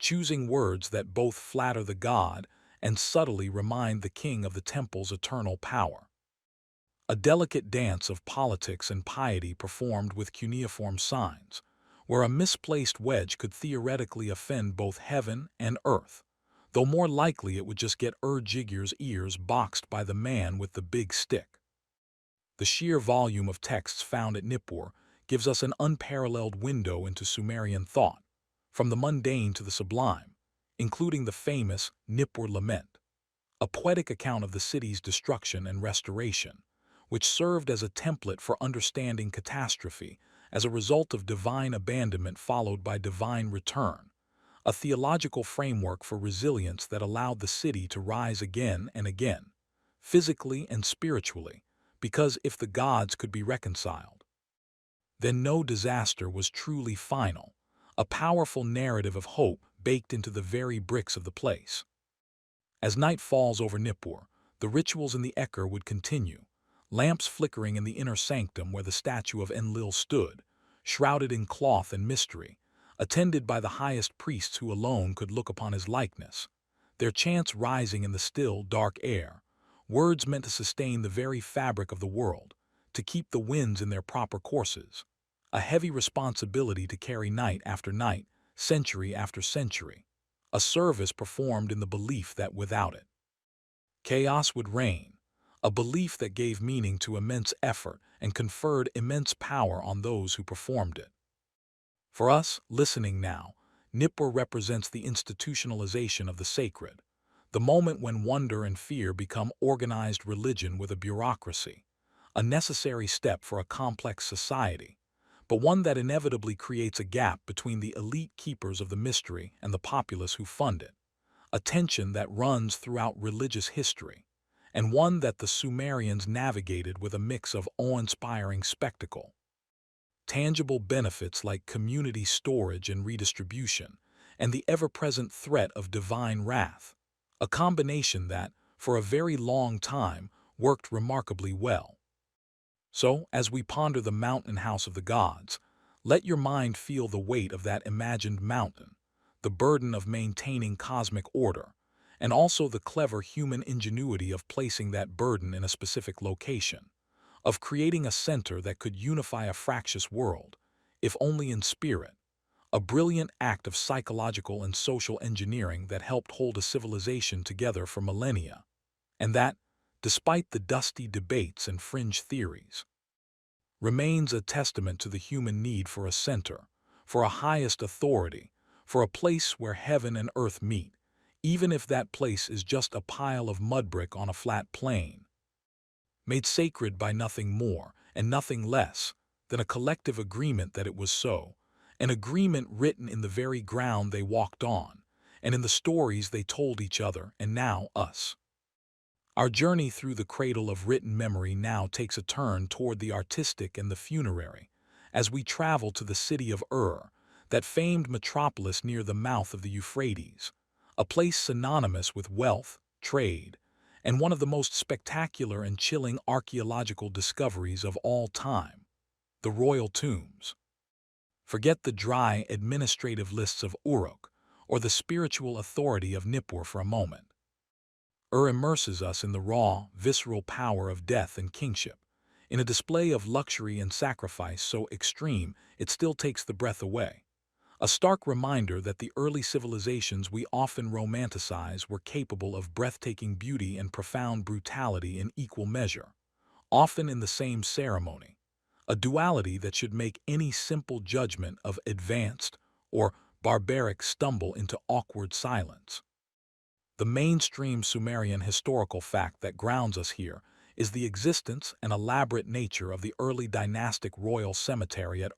choosing words that both flatter the god and subtly remind the king of the temple's eternal power. A delicate dance of politics and piety performed with cuneiform signs, where a misplaced wedge could theoretically offend both heaven and earth, though more likely it would just get Jigir's ears boxed by the man with the big stick. The sheer volume of texts found at Nippur gives us an unparalleled window into Sumerian thought, from the mundane to the sublime, including the famous Nippur Lament, a poetic account of the city's destruction and restoration, which served as a template for understanding catastrophe as a result of divine abandonment followed by divine return, a theological framework for resilience that allowed the city to rise again and again, physically and spiritually, because if the gods could be reconciled, then no disaster was truly final, a powerful narrative of hope baked into the very bricks of the place. As night falls over Nippur, the rituals in the Eker would continue, lamps flickering in the inner sanctum where the statue of Enlil stood, shrouded in cloth and mystery, attended by the highest priests who alone could look upon his likeness, their chants rising in the still, dark air, words meant to sustain the very fabric of the world, to keep the winds in their proper courses, a heavy responsibility to carry night after night, century after century, a service performed in the belief that without it, chaos would reign, a belief that gave meaning to immense effort and conferred immense power on those who performed it. For us, listening now, Nippur represents the institutionalization of the sacred, the moment when wonder and fear become organized religion with a bureaucracy, a necessary step for a complex society, but one that inevitably creates a gap between the elite keepers of the mystery and the populace who fund it, a tension that runs throughout religious history, and one that the Sumerians navigated with a mix of awe-inspiring spectacle, tangible benefits like community storage and redistribution, and the ever-present threat of divine wrath, a combination that, for a very long time, worked remarkably well. So, as we ponder the mountain house of the gods, let your mind feel the weight of that imagined mountain, the burden of maintaining cosmic order, and also the clever human ingenuity of placing that burden in a specific location, of creating a center that could unify a fractious world, if only in spirit, a brilliant act of psychological and social engineering that helped hold a civilization together for millennia, and that, despite the dusty debates and fringe theories, remains a testament to the human need for a center, for a highest authority, for a place where heaven and earth meet, even if that place is just a pile of mud brick on a flat plain, made sacred by nothing more and nothing less than a collective agreement that it was so, an agreement written in the very ground they walked on, and in the stories they told each other and now us. Our journey through the cradle of written memory now takes a turn toward the artistic and the funerary, as we travel to the city of that famed metropolis near the mouth of the Euphrates, a place synonymous with wealth, trade, and one of the most spectacular and chilling archaeological discoveries of all time, the royal tombs. Forget the dry administrative lists of Uruk or the spiritual authority of Nippur for a moment. Immerses us in the raw, visceral power of death and kingship, in a display of luxury and sacrifice so extreme it still takes the breath away. A stark reminder that the early civilizations we often romanticize were capable of breathtaking beauty and profound brutality in equal measure, often in the same ceremony, a duality that should make any simple judgment of advanced or barbaric stumble into awkward silence. The mainstream Sumerian historical fact that grounds us here is the existence and elaborate nature of the early dynastic royal cemetery at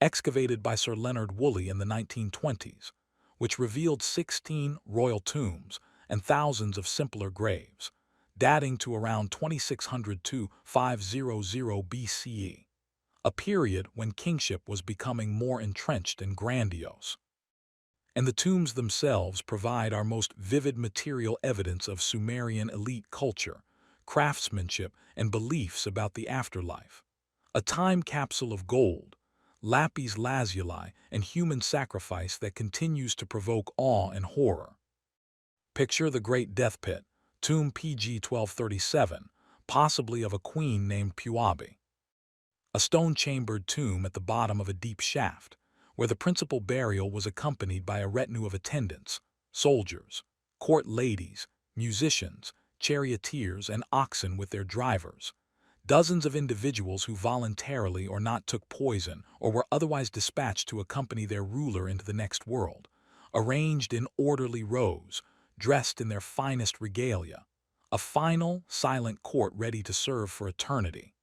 excavated by Sir Leonard Woolley in the 1920s, which revealed 16 royal tombs and thousands of simpler graves, dating to around 2600 to 500 BCE, a period when kingship was becoming more entrenched and grandiose. And the tombs themselves provide our most vivid material evidence of Sumerian elite culture, craftsmanship, and beliefs about the afterlife. A time capsule of gold, lapis lazuli, and human sacrifice that continues to provoke awe and horror. Picture the Great Death Pit, tomb PG 1237, possibly of a queen named Puabi. A stone-chambered tomb at the bottom of a deep shaft, where the principal burial was accompanied by a retinue of attendants, soldiers, court ladies, musicians, charioteers, and oxen with their drivers. Dozens of individuals who voluntarily or not took poison or were otherwise dispatched to accompany their ruler into the next world, arranged in orderly rows, dressed in their finest regalia, a final, silent court ready to serve for eternity.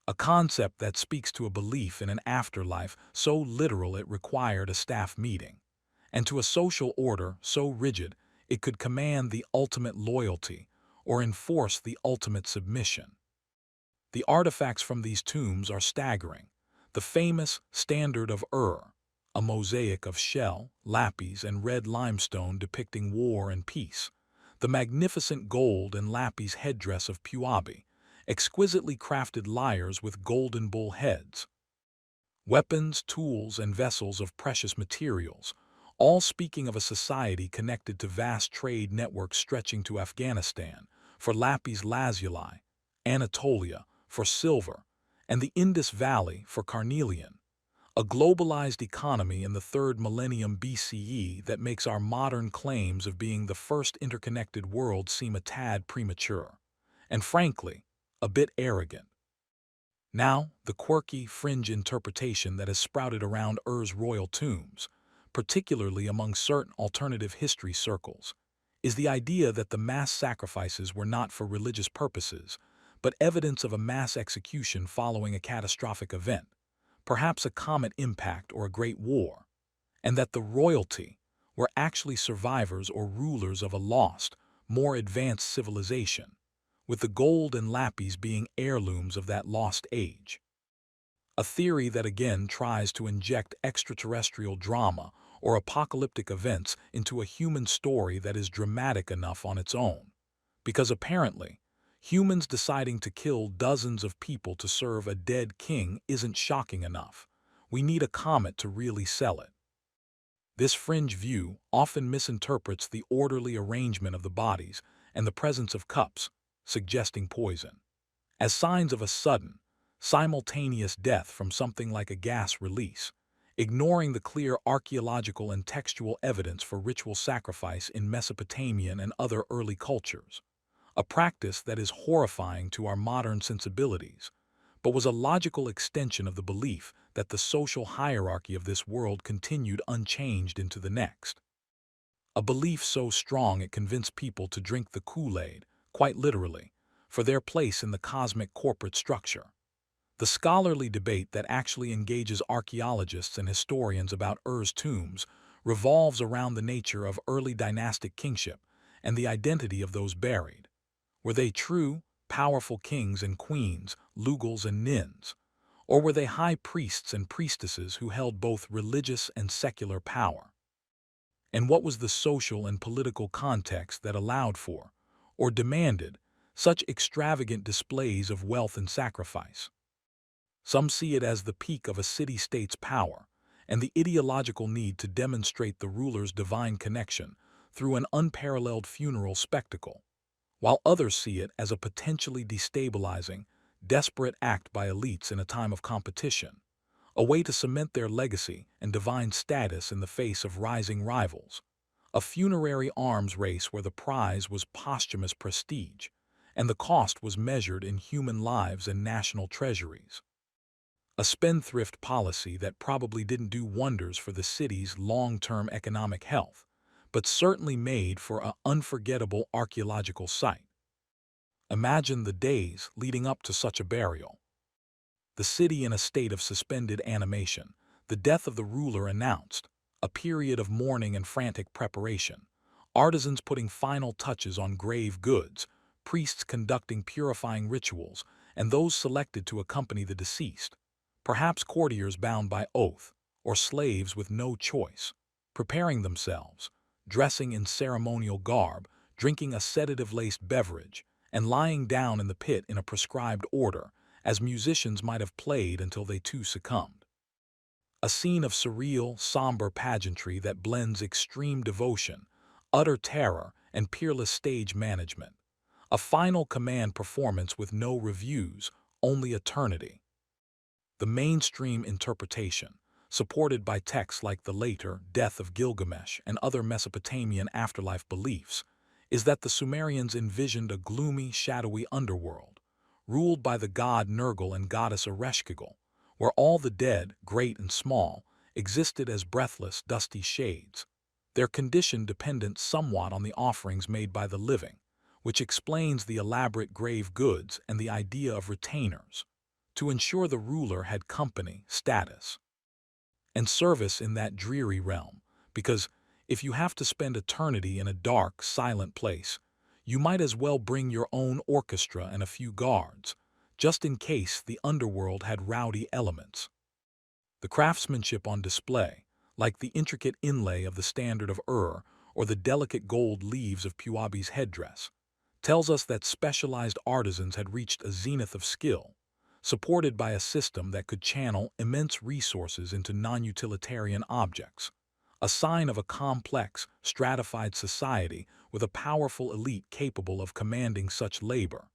A concept that speaks to a belief in an afterlife so literal it required a staff meeting, and to a social order so rigid it could command the ultimate loyalty or enforce the ultimate submission. The artifacts from these tombs are staggering. The famous Standard of a mosaic of shell, lapis, and red limestone depicting war and peace. The magnificent gold and lapis headdress of Puabi, exquisitely crafted lyres with golden bull heads. Weapons, tools, and vessels of precious materials, all speaking of a society connected to vast trade networks stretching to Afghanistan for lapis lazuli, Anatolia for silver, and the Indus Valley for carnelian. A globalized economy in the 3rd millennium BCE that makes our modern claims of being the first interconnected world seem a tad premature, and frankly, a bit arrogant. Now, the quirky, fringe interpretation that has sprouted around royal tombs, particularly among certain alternative history circles, is the idea that the mass sacrifices were not for religious purposes, but evidence of a mass execution following a catastrophic event, perhaps a comet impact or a great war, and that the royalty were actually survivors or rulers of a lost, more advanced civilization, with the gold and lapis being heirlooms of that lost age. A theory that again tries to inject extraterrestrial drama or apocalyptic events into a human story that is dramatic enough on its own, because apparently, humans deciding to kill dozens of people to serve a dead king isn't shocking enough. We need a comet to really sell it. This fringe view often misinterprets the orderly arrangement of the bodies and the presence of cups, suggesting poison, as signs of a sudden, simultaneous death from something like a gas release, ignoring the clear archaeological and textual evidence for ritual sacrifice in Mesopotamian and other early cultures, a practice that is horrifying to our modern sensibilities, but was a logical extension of the belief that the social hierarchy of this world continued unchanged into the next. A belief so strong it convinced people to drink the Kool-Aid, quite literally, for their place in the cosmic corporate structure. The scholarly debate that actually engages archaeologists and historians about tombs revolves around the nature of early dynastic kingship and the identity of those buried. Were they true, powerful kings and queens, lugals and nins, Or were they high priests and priestesses who held both religious and secular power? And what was the social and political context that allowed for, or demanded, such extravagant displays of wealth and sacrifice? Some see it as the peak of a city-state's power and the ideological need to demonstrate the ruler's divine connection through an unparalleled funeral spectacle, while others see it as a potentially destabilizing, desperate act by elites in a time of competition, a way to cement their legacy and divine status in the face of rising rivals, a funerary arms race where the prize was posthumous prestige, and the cost was measured in human lives and national treasuries. A spendthrift policy that probably didn't do wonders for the city's long-term economic health, but certainly made for an unforgettable archaeological site. Imagine the days leading up to such a burial. The city in a state of suspended animation, the death of the ruler announced, a period of mourning and frantic preparation, artisans putting final touches on grave goods, priests conducting purifying rituals, and those selected to accompany the deceased, perhaps courtiers bound by oath, or slaves with no choice, preparing themselves, dressing in ceremonial garb, drinking a sedative-laced beverage, and lying down in the pit in a prescribed order, as musicians might have played until they too succumbed. A scene of surreal, somber pageantry that blends extreme devotion, utter terror, and peerless stage management. A final command performance with no reviews, only eternity. The mainstream interpretation, supported by texts like the later Death of Gilgamesh and other Mesopotamian afterlife beliefs, is that the Sumerians envisioned a gloomy, shadowy underworld, ruled by the god Nergal and goddess Ereshkigal, where all the dead, great and small, existed as breathless, dusty shades, their condition dependent somewhat on the offerings made by the living, which explains the elaborate grave goods and the idea of retainers, to ensure the ruler had company, status, and service in that dreary realm, because if you have to spend eternity in a dark, silent place, you might as well bring your own orchestra and a few guards, just in case the underworld had rowdy elements. The craftsmanship on display, like the intricate inlay of the standard of Ur or the delicate gold leaves of Puabi's headdress, tells us that specialized artisans had reached a zenith of skill, supported by a system that could channel immense resources into non-utilitarian objects, a sign of a complex, stratified society with a powerful elite capable of commanding such labor,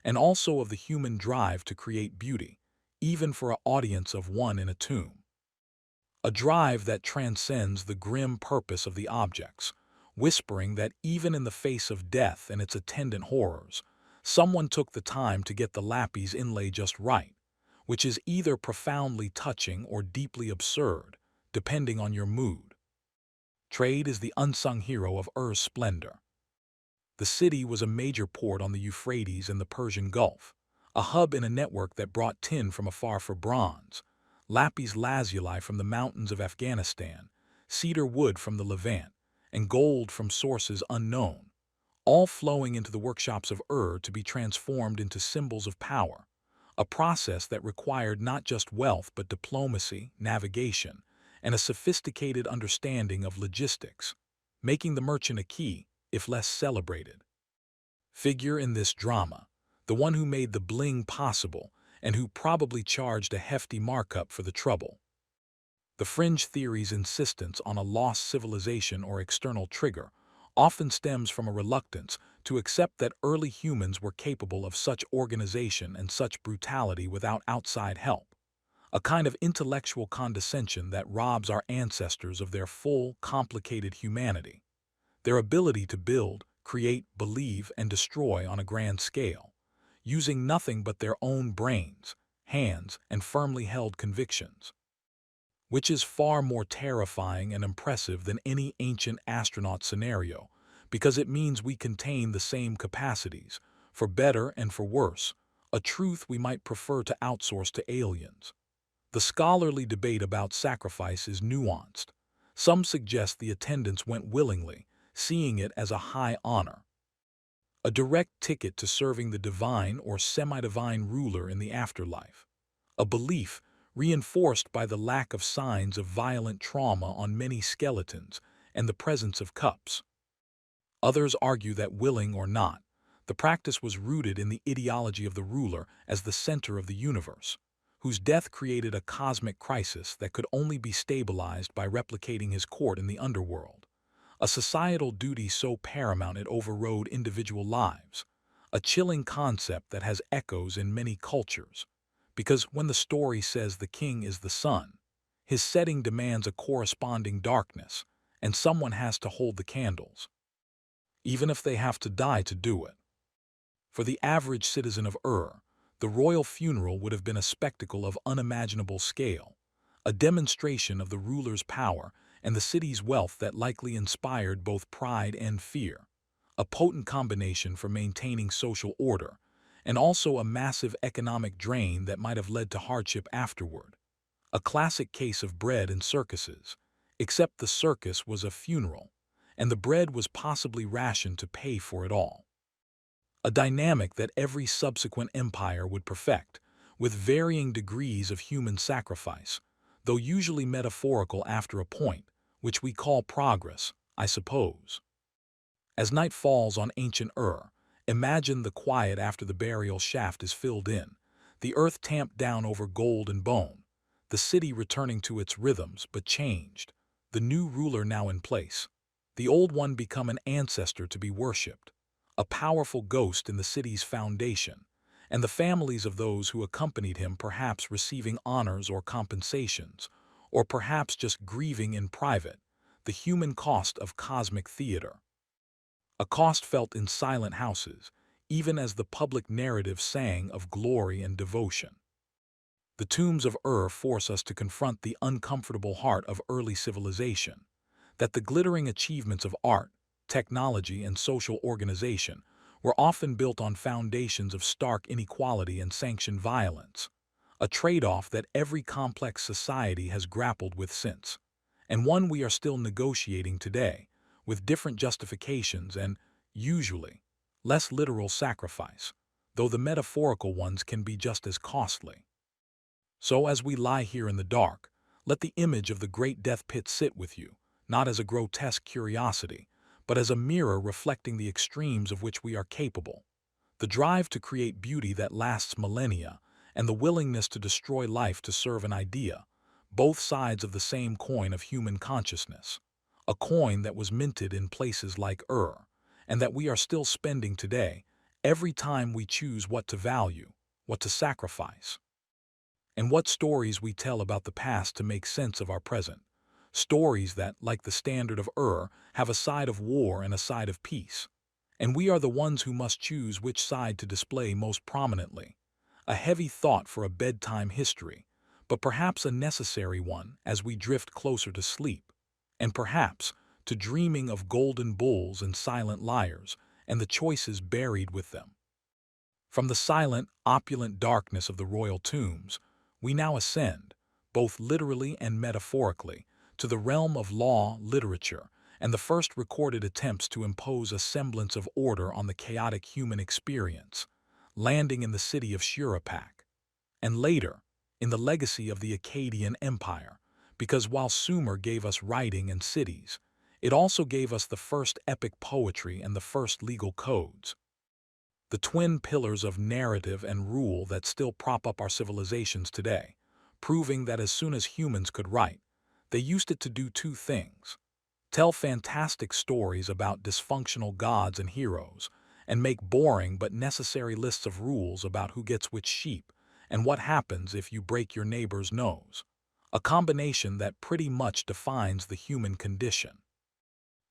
and also of the human drive to create beauty, even for an audience of one in a tomb. A drive that transcends the grim purpose of the objects, whispering that even in the face of death and its attendant horrors, someone took the time to get the lapis inlay just right, which is either profoundly touching or deeply absurd, depending on your mood. Trade is the unsung hero of Ur's splendor. The city was a major port on the Euphrates and the Persian Gulf, a hub in a network that brought tin from afar for bronze, lapis lazuli from the mountains of Afghanistan, cedar wood from the Levant, and gold from sources unknown, all flowing into the workshops of Ur to be transformed into symbols of power, a process that required not just wealth but diplomacy, navigation, and a sophisticated understanding of logistics, making the merchant a key, if less celebrated, figure in this drama, the one who made the bling possible and who probably charged a hefty markup for the trouble. The fringe theory's insistence on a lost civilization or external trigger often stems from a reluctance to accept that early humans were capable of such organization and such brutality without outside help, a kind of intellectual condescension that robs our ancestors of their full, complicated humanity, their ability to build, create, believe, and destroy on a grand scale, using nothing but their own brains, hands, and firmly held convictions, which is far more terrifying and impressive than any ancient astronaut scenario, because it means we contain the same capacities, for better and for worse, a truth we might prefer to outsource to aliens. The scholarly debate about sacrifice is nuanced. Some suggest the attendants went willingly, seeing it as a high honor, a direct ticket to serving the divine or semi-divine ruler in the afterlife. a belief reinforced by the lack of signs of violent trauma on many skeletons and the presence of cups. Others argue that, willing or not, the practice was rooted in the ideology of the ruler as the center of the universe, whose death created a cosmic crisis that could only be stabilized by replicating his court in the underworld, a societal duty so paramount it overrode individual lives, a chilling concept that has echoes in many cultures, because when the story says the king is the sun, his setting demands a corresponding darkness, and someone has to hold the candles, even if they have to die to do it. For the average citizen of the royal funeral would have been a spectacle of unimaginable scale, a demonstration of the ruler's power and the city's wealth that likely inspired both pride and fear, a potent combination for maintaining social order, and also a massive economic drain that might have led to hardship afterward. A classic case of bread and circuses, except the circus was a funeral, and the bread was possibly rationed to pay for it all. A dynamic that every subsequent empire would perfect, with varying degrees of human sacrifice, though usually metaphorical after a point, which we call progress, I suppose. As night falls on ancient imagine the quiet after the burial shaft is filled in, the earth tamped down over gold and bone, the city returning to its rhythms but changed, the new ruler now in place, the old one become an ancestor to be worshipped, a powerful ghost in the city's foundation, and the families of those who accompanied him perhaps receiving honors or compensations, or perhaps just grieving in private, the human cost of cosmic theater. A cost felt in silent houses, even as the public narrative sang of glory and devotion. The tombs of force us to confront the uncomfortable heart of early civilization, that the glittering achievements of art, technology, and social organization were often built on foundations of stark inequality and sanctioned violence, a trade-off that every complex society has grappled with since, and one we are still negotiating today, with different justifications and, usually, less literal sacrifice, though the metaphorical ones can be just as costly. So as we lie here in the dark, let the image of the great death pit sit with you, not as a grotesque curiosity, but as a mirror reflecting the extremes of which we are capable, the drive to create beauty that lasts millennia, and the willingness to destroy life to serve an idea, both sides of the same coin of human consciousness, a coin that was minted in places like and that we are still spending today, every time we choose what to value, what to sacrifice, and what stories we tell about the past to make sense of our present. Stories that, like the standard of have a side of war and a side of peace. And we are the ones who must choose which side to display most prominently. A heavy thought for a bedtime history, but perhaps a necessary one as we drift closer to sleep, and perhaps to dreaming of golden bulls and silent liars and the choices buried with them. From the silent, opulent darkness of the royal tombs, we now ascend, both literally and metaphorically, to the realm of law, literature, and the first recorded attempts to impose a semblance of order on the chaotic human experience, landing in the city of Shurapak, and later, in the legacy of the Akkadian Empire, because while Sumer gave us writing and cities, it also gave us the first epic poetry and the first legal codes. The twin pillars of narrative and rule that still prop up our civilizations today, proving that as soon as humans could write, they used it to do two things: tell fantastic stories about dysfunctional gods and heroes, and make boring but necessary lists of rules about who gets which sheep and what happens if you break your neighbor's nose, a combination that pretty much defines the human condition.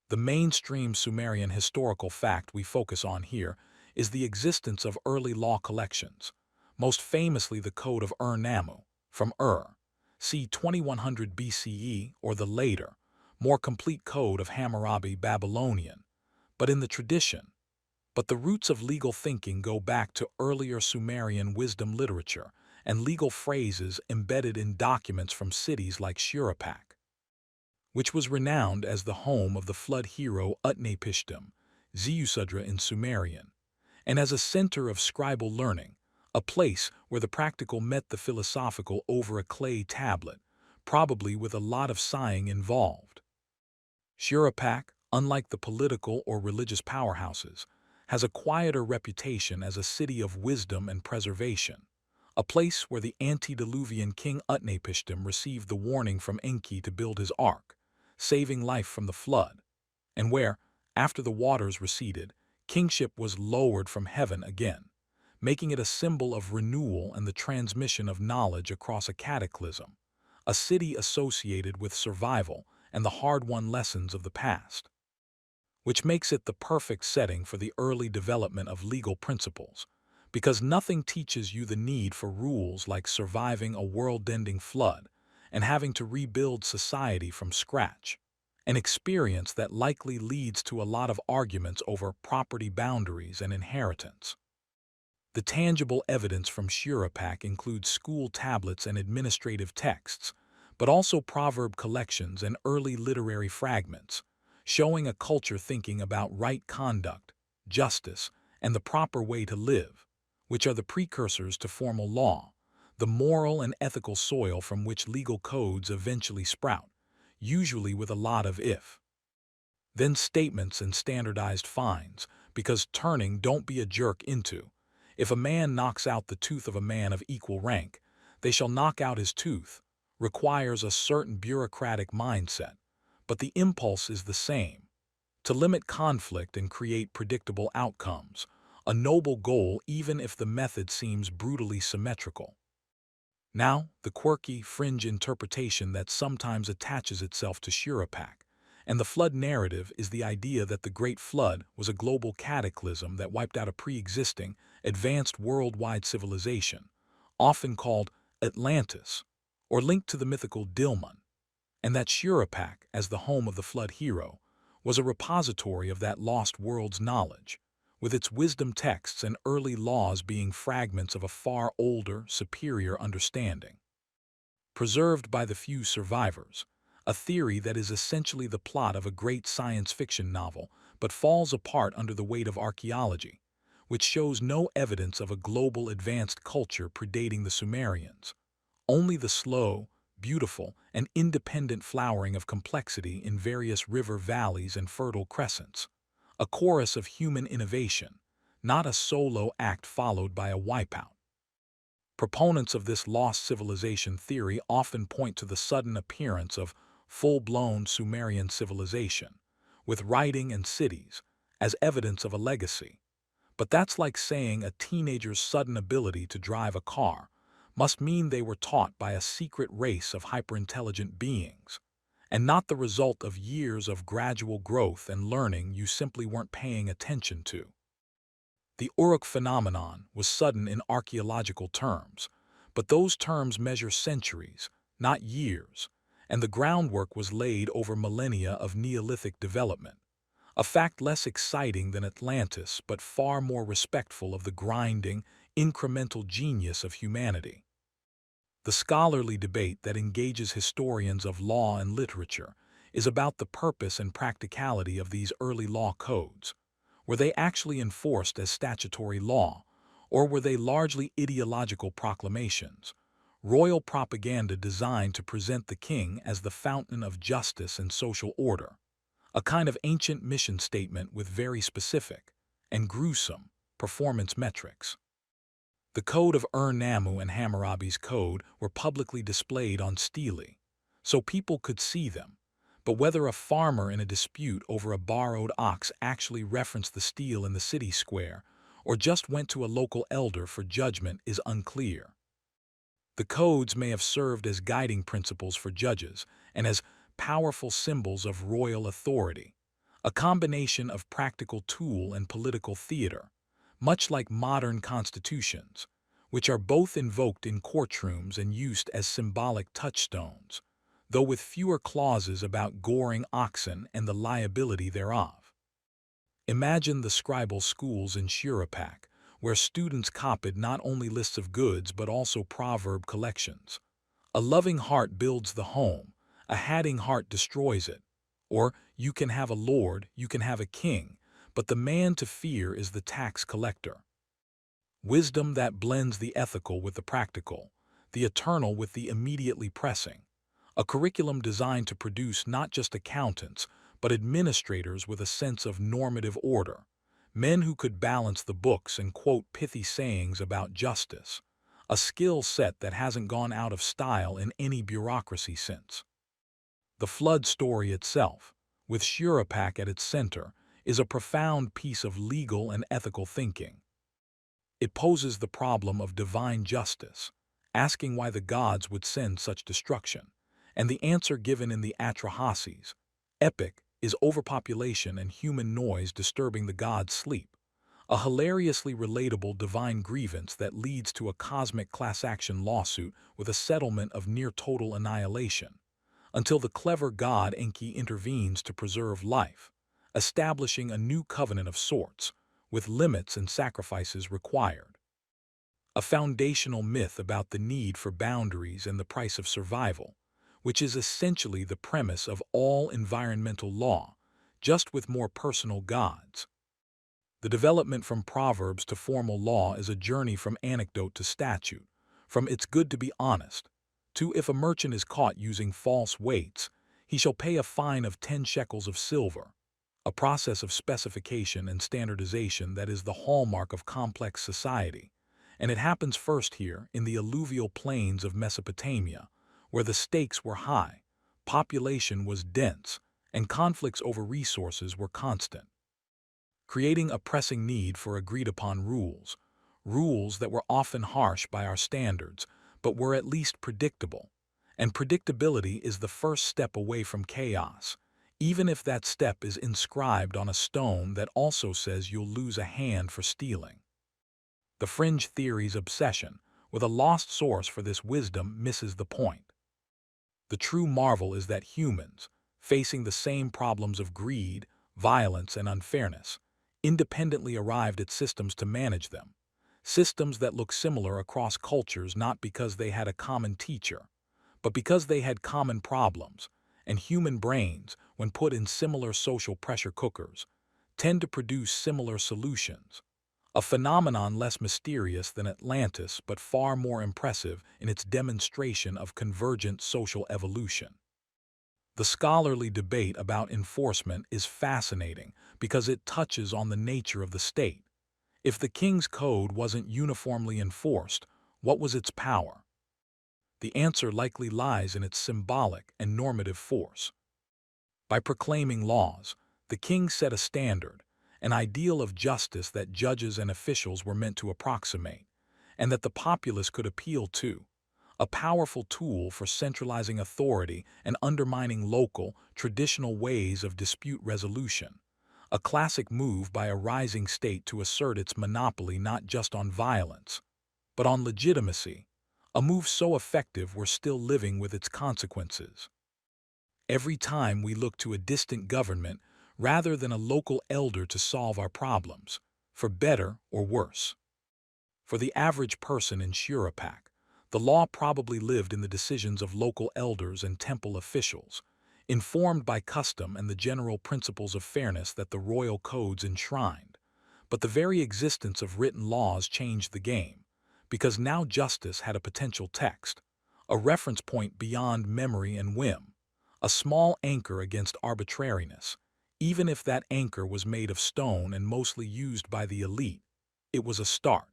The mainstream Sumerian historical fact we focus on here is the existence of early law collections, most famously the Code of Ur-Nammu, from c. 2100 BCE or the later, more complete Code of Hammurabi Babylonian, but in the tradition. But the roots of legal thinking go back to earlier Sumerian wisdom literature and legal phrases embedded in documents from cities like Shurapak, which was renowned as the home of the flood hero Utnapishtim, Ziusudra in Sumerian, and as a center of scribal learning, a place where the practical met the philosophical over a clay tablet, probably with a lot of sighing involved. Shurapak, unlike the political or religious powerhouses, has a quieter reputation as a city of wisdom and preservation, a place where the antediluvian King Utnapishtim received the warning from Enki to build his ark, saving life from the flood, and where, after the waters receded, kingship was lowered from heaven again, making it a symbol of renewal and the transmission of knowledge across a cataclysm, a city associated with survival and the hard-won lessons of the past, which makes it the perfect setting for the early development of legal principles, because nothing teaches you the need for rules like surviving a world-ending flood and having to rebuild society from scratch, an experience that likely leads to a lot of arguments over property boundaries and inheritance. The tangible evidence from Shurapak includes school tablets and administrative texts, but also proverb collections and early literary fragments, showing a culture thinking about right conduct, justice, and the proper way to live, which are the precursors to formal law, the moral and ethical soil from which legal codes eventually sprout, usually with a lot of if. Then statements and standardized fines, because turning don't be a jerk into. If a man knocks out the tooth of a man of equal rank, they shall knock out his tooth, requires a certain bureaucratic mindset, but the impulse is the same, to limit conflict and create predictable outcomes, a noble goal even if the method seems brutally symmetrical. Now, the quirky, fringe interpretation that sometimes attaches itself to Shurapak, and the flood narrative is the idea that the Great Flood was a global cataclysm that wiped out a pre-existing, advanced worldwide civilization, often called Atlantis, or linked to the mythical Dilmun, and that Shurapak, as the home of the flood hero, was a repository of that lost world's knowledge, with its wisdom texts and early laws being fragments of a far older, superior understanding. Preserved by the few survivors, a theory that is essentially the plot of a great science fiction novel but falls apart under the weight of archaeology, which shows no evidence of a global advanced culture predating the Sumerians, only the slow, beautiful, and independent flowering of complexity in various river valleys and fertile crescents, a chorus of human innovation, not a solo act followed by a wipeout. Proponents of this lost civilization theory often point to the sudden appearance of full-blown Sumerian civilization, with writing and cities, as evidence of a legacy. But that's like saying a teenager's sudden ability to drive a car must mean they were taught by a secret race of hyperintelligent beings, and not the result of years of gradual growth and learning you simply weren't paying attention to. The Uruk phenomenon was sudden in archaeological terms, but those terms measure centuries, not years, and the groundwork was laid over millennia of Neolithic development, a fact less exciting than Atlantis but far more respectful of the grinding, incremental genius of humanity. The scholarly debate that engages historians of law and literature is about the purpose and practicality of these early law codes. Were they actually enforced as statutory law, or were they largely ideological proclamations, royal propaganda designed to present the king as the fountain of justice and social order, a kind of ancient mission statement with very specific, and gruesome, performance metrics? The code of Ur-Nammu and Hammurabi's code were publicly displayed on stelae, so people could see them, but whether a farmer in a dispute over a borrowed ox actually referenced the stele in the city square or just went to a local elder for judgment is unclear. The codes may have served as guiding principles for judges and as powerful symbols of royal authority, a combination of practical tool and political theater, much like modern constitutions, which are both invoked in courtrooms and used as symbolic touchstones, though with fewer clauses about goring oxen and the liability thereof. Imagine the scribal schools in Shurapak, where students copied not only lists of goods but also proverb collections. A loving heart builds the home, a hatting heart destroys it. Or, you can have a lord, you can have a king, but the man to fear is the tax collector. wisdom that blends the ethical with the practical, the eternal with the immediately pressing. A curriculum designed to produce not just accountants, but administrators with a sense of normative order, men who could balance the books and quote pithy sayings about justice, a skill set that hasn't gone out of style in any bureaucracy since. The flood story itself, with Shuruppak at its center, is a profound piece of legal and ethical thinking. It poses the problem of divine justice, asking why the gods would send such destruction, and the answer given in the Atrahasis, epic, is overpopulation and human noise disturbing the gods' sleep, a hilariously relatable divine grievance that leads to a cosmic class action lawsuit with a settlement of near-total annihilation, until the clever god Enki intervenes to preserve life, establishing a new covenant of sorts, with limits and sacrifices required. A foundational myth about the need for boundaries and the price of survival, which is essentially the premise of all environmental law, just with more personal gods. The development from proverbs to formal law is a journey from anecdote to statute, from "it's good to be honest" to "if a merchant is caught using false weights, he shall pay a fine of 10 shekels of silver," a process of specification and standardization that is the hallmark of complex society, and it happens first here in the alluvial plains of Mesopotamia, where the stakes were high, population was dense, and conflicts over resources were constant, creating a pressing need for agreed-upon rules, rules that were often harsh by our standards, but were at least predictable, and predictability is the first step away from chaos, even if that step is inscribed on a stone that also says you'll lose a hand for stealing. The fringe theory's obsession with a lost source for this wisdom misses the point. The true marvel is that humans, facing the same problems of greed, violence, and unfairness, independently arrived at systems to manage them, systems that look similar across cultures not because they had a common teacher, but because they had common problems, and human brains, when put in similar social pressure cookers, tend to produce similar solutions, a phenomenon less mysterious than Atlantis but far more impressive in its demonstration of convergent social evolution. The scholarly debate about enforcement is fascinating because it touches on the nature of the state. If the king's code wasn't uniformly enforced, what was its power? The answer likely lies in its symbolic and normative force. By proclaiming laws, the king set a standard, an ideal of justice that judges and officials were meant to approximate, and that the populace could appeal to, a powerful tool for centralizing authority and undermining local, traditional ways of dispute resolution, a classic move by a rising state to assert its monopoly not just on violence, but on legitimacy, a move so effective we're still living with its consequences. Every time we look to a distant government rather than a local elder to solve our problems, for better or worse. For the average person in Shuruppak, the law probably lived in the decisions of local elders and temple officials, informed by custom and the general principles of fairness that the royal codes enshrined. But the very existence of written laws changed the game, because now justice had a potential text, a reference point beyond memory and whim, a small anchor against arbitrariness. Even if that anchor was made of stone and mostly used by the elite, it was a start.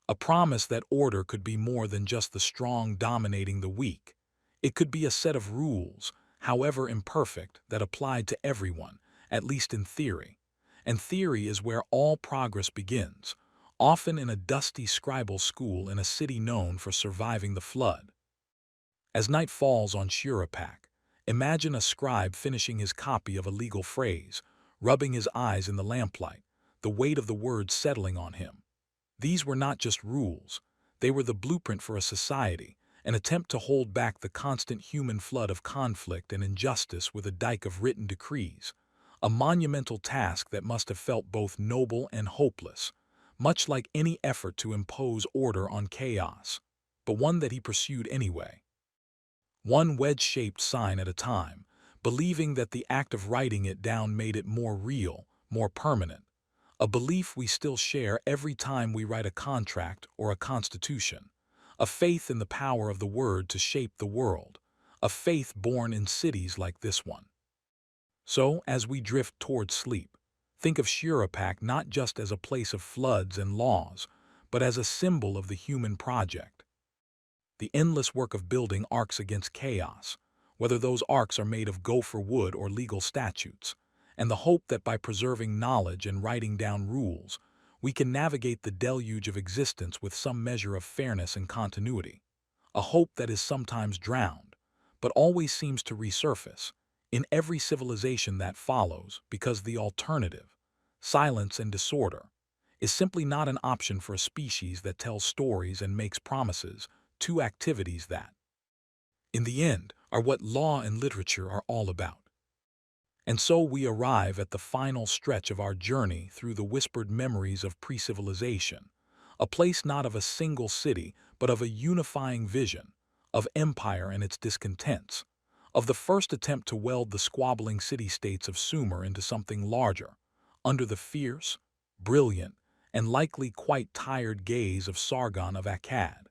A promise that order could be more than just the strong dominating the weak. It could be a set of rules, however imperfect, that applied to everyone, at least in theory. And theory is where all progress begins, often in a dusty scribal school in a city known for surviving the flood. As night falls on Shuruppak, imagine a scribe finishing his copy of a legal phrase, rubbing his eyes in the lamplight, the weight of the words settling on him. These were not just rules, they were the blueprint for a society, an attempt to hold back the constant human flood of conflict and injustice with a dike of written decrees, a monumental task that must have felt both noble and hopeless, much like any effort to impose order on chaos, but one that he pursued anyway. One wedge-shaped sign at a time, believing that the act of writing it down made it more real, more permanent, a belief we still share every time we write a contract or a constitution, a faith in the power of the word to shape the world, a faith born in cities like this one. So, as we drift towards sleep, think of Shurapak not just as a place of floods and laws, but as a symbol of the human project. The endless work of building arcs against chaos, whether those arcs are made of gopher wood or legal statutes, and the hope that by preserving knowledge and writing down rules, we can navigate the deluge of existence with some measure of fairness and continuity. A hope that is sometimes drowned, but always seems to resurface in every civilization that follows, because the alternative, silence and disorder, is simply not an option for a species that tells stories and makes promises, two activities that, in the end, are what law and literature are all about. And so we arrive at the final stretch of our journey through the whispered memories of pre-civilization, a place not of a single city, but of a unifying vision, of empire and its discontents, of the first attempt to weld the squabbling city-states of Sumer into something larger, under the fierce, brilliant, and likely quite tired gaze of Sargon of Akkad,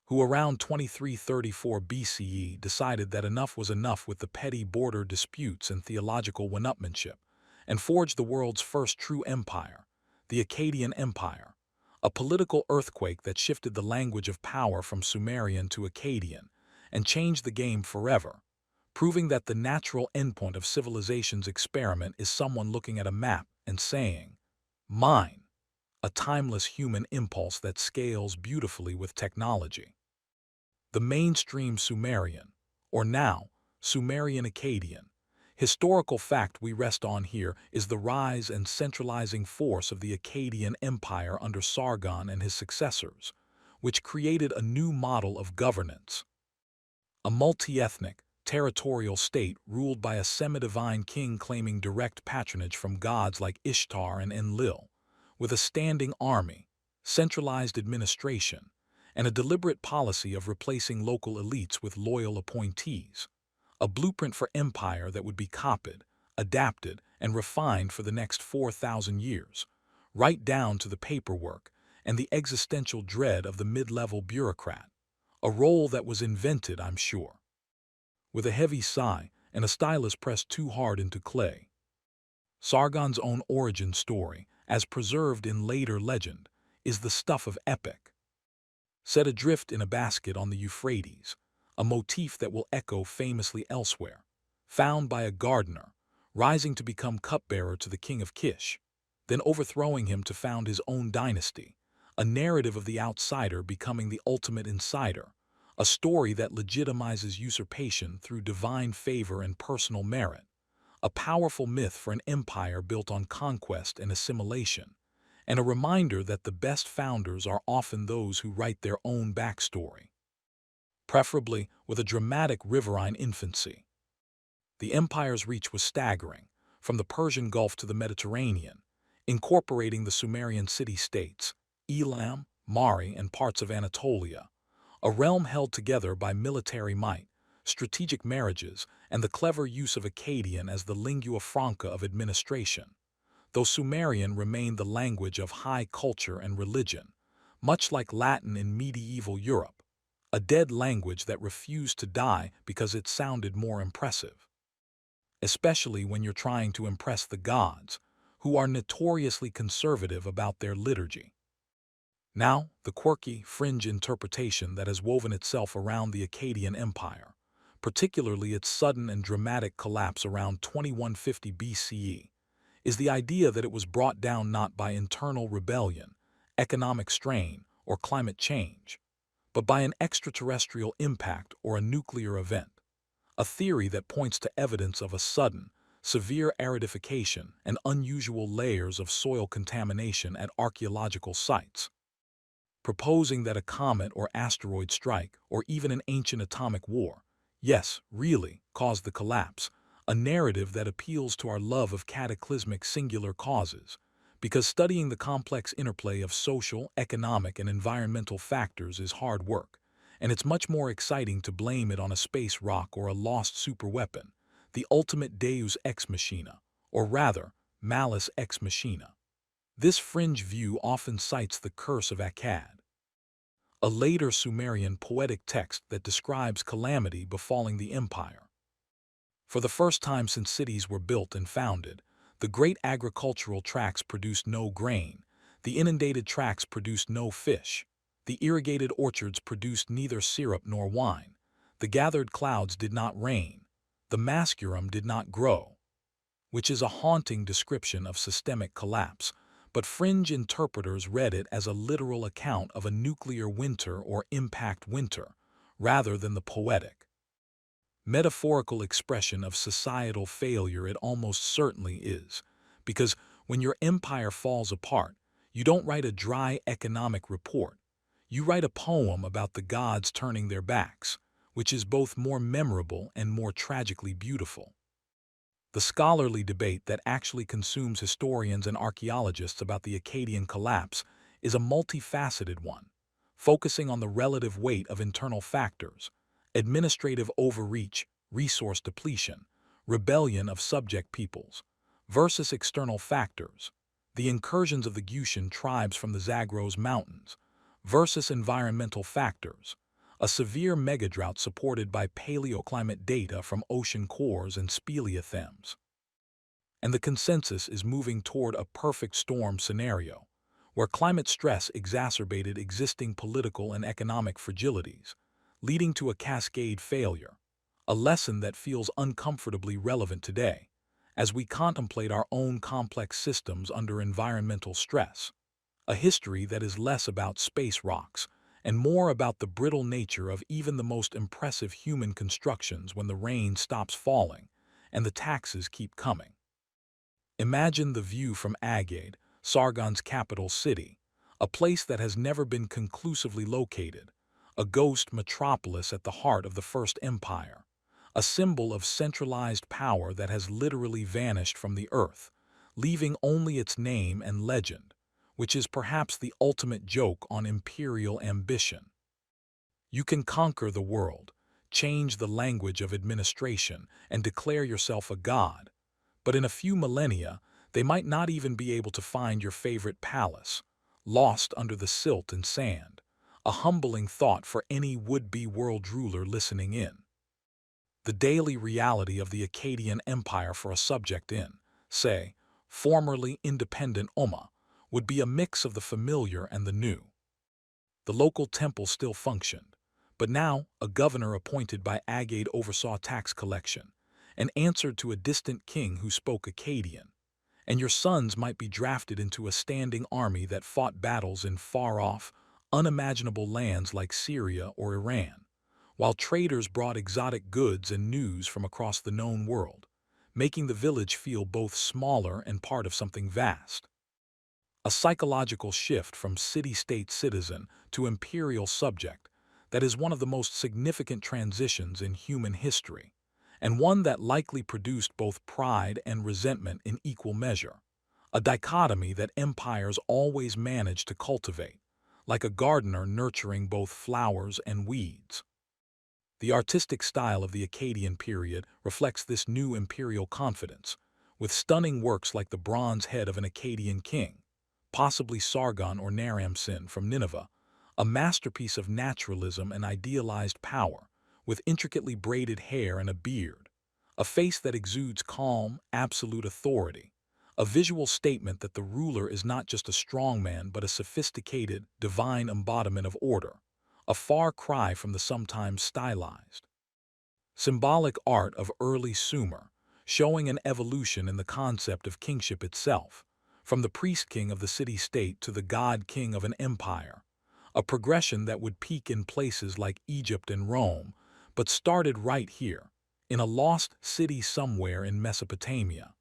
who around 2334 BCE decided that enough was enough with the petty border disputes and theological one-upmanship, and forged the world's first true empire, the Akkadian Empire, a political earthquake that shifted the language of power from Sumerian to Akkadian, and changed the game forever, proving that the natural endpoint of civilization's experiment is someone looking at a map and saying, "Mine," a timeless human impulse that scales beautifully with technology. The mainstream Sumerian, or now Sumerian Akkadian, historical fact we rest on here is the rise and centralizing force of the Akkadian Empire under Sargon and his successors, which created a new model of governance. A multi-ethnic, territorial state ruled by a semi-divine king claiming direct patronage from gods like Ishtar and Enlil, with a standing army, centralized administration, and a deliberate policy of replacing local elites with loyal appointees, a blueprint for empire that would be copied, adapted, and refined for the next 4,000 years, right down to the paperwork and the existential dread of the mid-level bureaucrat, a role that was invented, I'm sure, with a heavy sigh and a stylus pressed too hard into clay. Sargon's own origin story, as preserved in later legend, is the stuff of epic. Set adrift in a basket on the Euphrates, a motif that will echo famously elsewhere, found by a gardener, rising to become cupbearer to the king of Kish, then overthrowing him to found his own dynasty, a narrative of the outsider becoming the ultimate insider, a story that legitimizes usurpation through divine favor and personal merit, a powerful myth for an empire built on conquest and assimilation, and a reminder that the best founders are often those who write their own backstory, preferably with a dramatic riverine infancy. The empire's reach was staggering, from the Persian Gulf to the Mediterranean, incorporating the Sumerian city-states, Elam, Mari, and parts of Anatolia, a realm held together by military might, strategic marriages, and the clever use of Akkadian as the lingua franca of administration, though Sumerian remained the language of high culture and religion, much like Latin in medieval Europe, a dead language that refused to die because it sounded more impressive. Especially when you're trying to impress the gods, who are notoriously conservative about their liturgy. Now, the quirky, fringe interpretation that has woven itself around the Akkadian Empire, particularly its sudden and dramatic collapse around 2150 BCE, is the idea that it was brought down not by internal rebellion, economic strain, or climate change, but by an extraterrestrial impact or a nuclear event, a theory that points to evidence of a sudden, severe aridification and unusual layers of soil contamination at archaeological sites, proposing that a comet or asteroid strike, or even an ancient atomic war, yes, really, caused the collapse, a narrative that appeals to our love of cataclysmic singular causes, because studying the complex interplay of social, economic, and environmental factors is hard work, and it's much more exciting to blame it on a space rock or a lost superweapon, the ultimate deus ex machina, or rather, malus ex machina. This fringe view often cites the Curse of Akkad, a later Sumerian poetic text that describes calamity befalling the empire. For the first time since cities were built and founded, the great agricultural tracts produced no grain, the inundated tracts produced no fish, the irrigated orchards produced neither syrup nor wine, the gathered clouds did not rain, the mascurum did not grow, which is a haunting description of systemic collapse, but fringe interpreters read it as a literal account of a nuclear winter or impact winter, rather than the poetic, metaphorical expression of societal failure it almost certainly is, because when your empire falls apart, you don't write a dry economic report. You write a poem about the gods turning their backs, which is both more memorable and more tragically beautiful. The scholarly debate that actually consumes historians and archaeologists about the Akkadian collapse is a multifaceted one, focusing on the relative weight of internal factors, administrative overreach, resource depletion, rebellion of subject peoples, versus external factors, the incursions of the Gutian tribes from the Zagros Mountains, versus environmental factors, a severe megadrought supported by paleoclimate data from ocean cores and speleothems. And the consensus is moving toward a perfect storm scenario, where climate stress exacerbated existing political and economic fragilities, leading to a cascade failure, a lesson that feels uncomfortably relevant today, as we contemplate our own complex systems under environmental stress, a history that is less about space rocks and more about the brittle nature of even the most impressive human constructions when the rain stops falling and the taxes keep coming. Imagine the view from Agade, Sargon's capital city, a place that has never been conclusively located, a ghost metropolis at the heart of the First Empire, a symbol of centralized power that has literally vanished from the earth, leaving only its name and legend, which is perhaps the ultimate joke on imperial ambition. You can conquer the world, change the language of administration, and declare yourself a god, but in a few millennia, they might not even be able to find your favorite palace, lost under the silt and sand, a humbling thought for any would-be world ruler listening in. The daily reality of the Akkadian Empire for a subject in, say, formerly independent Umma, would be a mix of the familiar and the new. The local temple still functioned, but now a governor appointed by Agade oversaw tax collection and answered to a distant king who spoke Akkadian, and your sons might be drafted into a standing army that fought battles in far-off, unimaginable lands like Syria or Iran, while traders brought exotic goods and news from across the known world, making the village feel both smaller and part of something vast. A psychological shift from city-state citizen to imperial subject that is one of the most significant transitions in human history, and one that likely produced both pride and resentment in equal measure, a dichotomy that empires always manage to cultivate, like a gardener nurturing both flowers and weeds. The artistic style of the Akkadian period reflects this new imperial confidence, with stunning works like the bronze head of an Akkadian king, possibly Sargon or Naram-Sin from Nineveh, a masterpiece of naturalism and idealized power, with intricately braided hair and a beard, a face that exudes calm, absolute authority, a visual statement that the ruler is not just a strongman but a sophisticated, divine embodiment of order, a far cry from the sometimes stylized, symbolic art of early Sumer, showing an evolution in the concept of kingship itself, from the priest-king of the city-state to the god-king of an empire, a progression that would peak in places like Egypt and Rome, but started right here, in a lost city somewhere in Mesopotamia.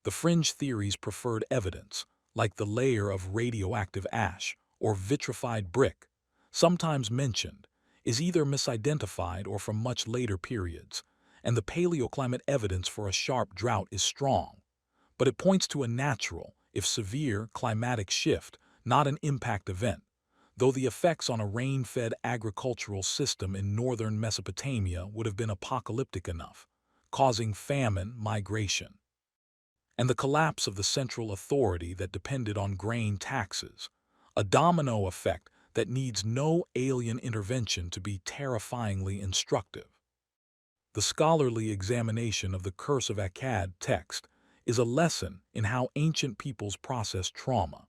The fringe theories preferred evidence, like the layer of radioactive ash or vitrified brick, sometimes mentioned, is either misidentified or from much later periods, and the paleoclimate evidence for a sharp drought is strong, but it points to a natural, if severe, climatic shift, not an impact event, though the effects on a rain-fed agricultural system in northern Mesopotamia would have been apocalyptic enough, causing famine, migration. and the collapse of the central authority that depended on grain taxes, a domino effect that needs no alien intervention to be terrifyingly instructive. The scholarly examination of the Curse of Akkad text is a lesson in how ancient peoples process trauma.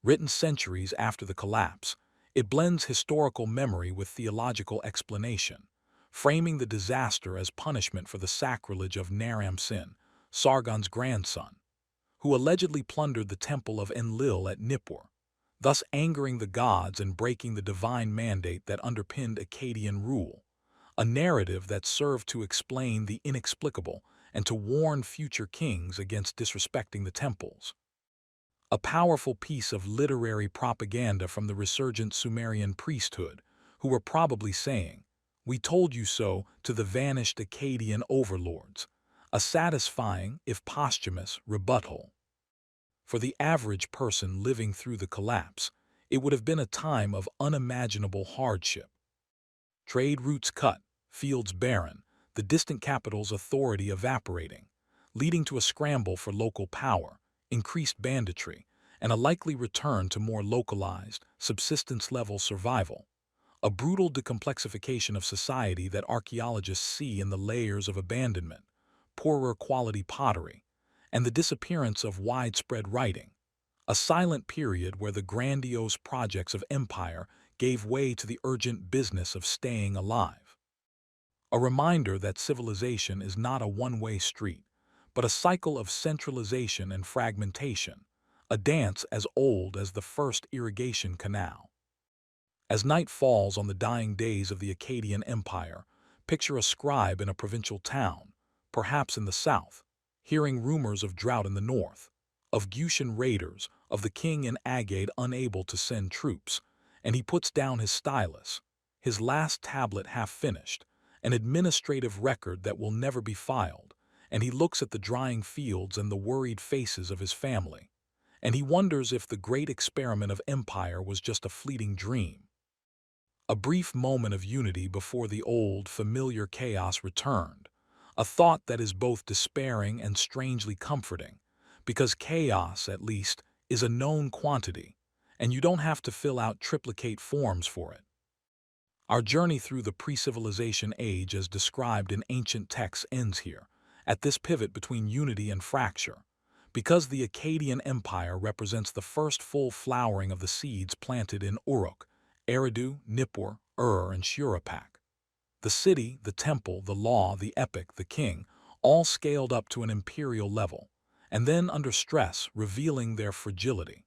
Written centuries after the collapse, it blends historical memory with theological explanation, framing the disaster as punishment for the sacrilege of Naram-Sin, Sargon's grandson, who allegedly plundered the temple of Enlil at Nippur, thus angering the gods and breaking the divine mandate that underpinned Akkadian rule, a narrative that served to explain the inexplicable and to warn future kings against disrespecting the temples. A powerful piece of literary propaganda from the resurgent Sumerian priesthood, who were probably saying, "We told you so," to the vanished Akkadian overlords, a satisfying, if posthumous, rebuttal. For the average person living through the collapse, it would have been a time of unimaginable hardship. Trade routes cut, fields barren, the distant capital's authority evaporating, leading to a scramble for local power, increased banditry, and a likely return to more localized, subsistence-level survival. A brutal decomplexification of society that archaeologists see in the layers of abandonment, poorer quality pottery, and the disappearance of widespread writing. A silent period where the grandiose projects of empire gave way to the urgent business of staying alive. A reminder that civilization is not a one-way street, but a cycle of centralization and fragmentation, a dance as old as the first irrigation canal. As night falls on the dying days of the Akkadian Empire, picture a scribe in a provincial town, perhaps in the south, hearing rumors of drought in the north, of Gutian raiders, of the king in Agade unable to send troops, and he puts down his stylus, his last tablet half finished, an administrative record that will never be filed, and he looks at the drying fields and the worried faces of his family, and he wonders if the great experiment of empire was just a fleeting dream. A brief moment of unity before the old, familiar chaos returned, a thought that is both despairing and strangely comforting, because chaos, at least, is a known quantity, and you don't have to fill out triplicate forms for it. Our journey through the pre-civilization age as described in ancient texts ends here, at this pivot between unity and fracture, because the Akkadian Empire represents the first full flowering of the seeds planted in Uruk, Eridu, Nippur, and Shuruppak. The city, the temple, the law, the epic, the king, all scaled up to an imperial level, and then under stress, revealing their fragility.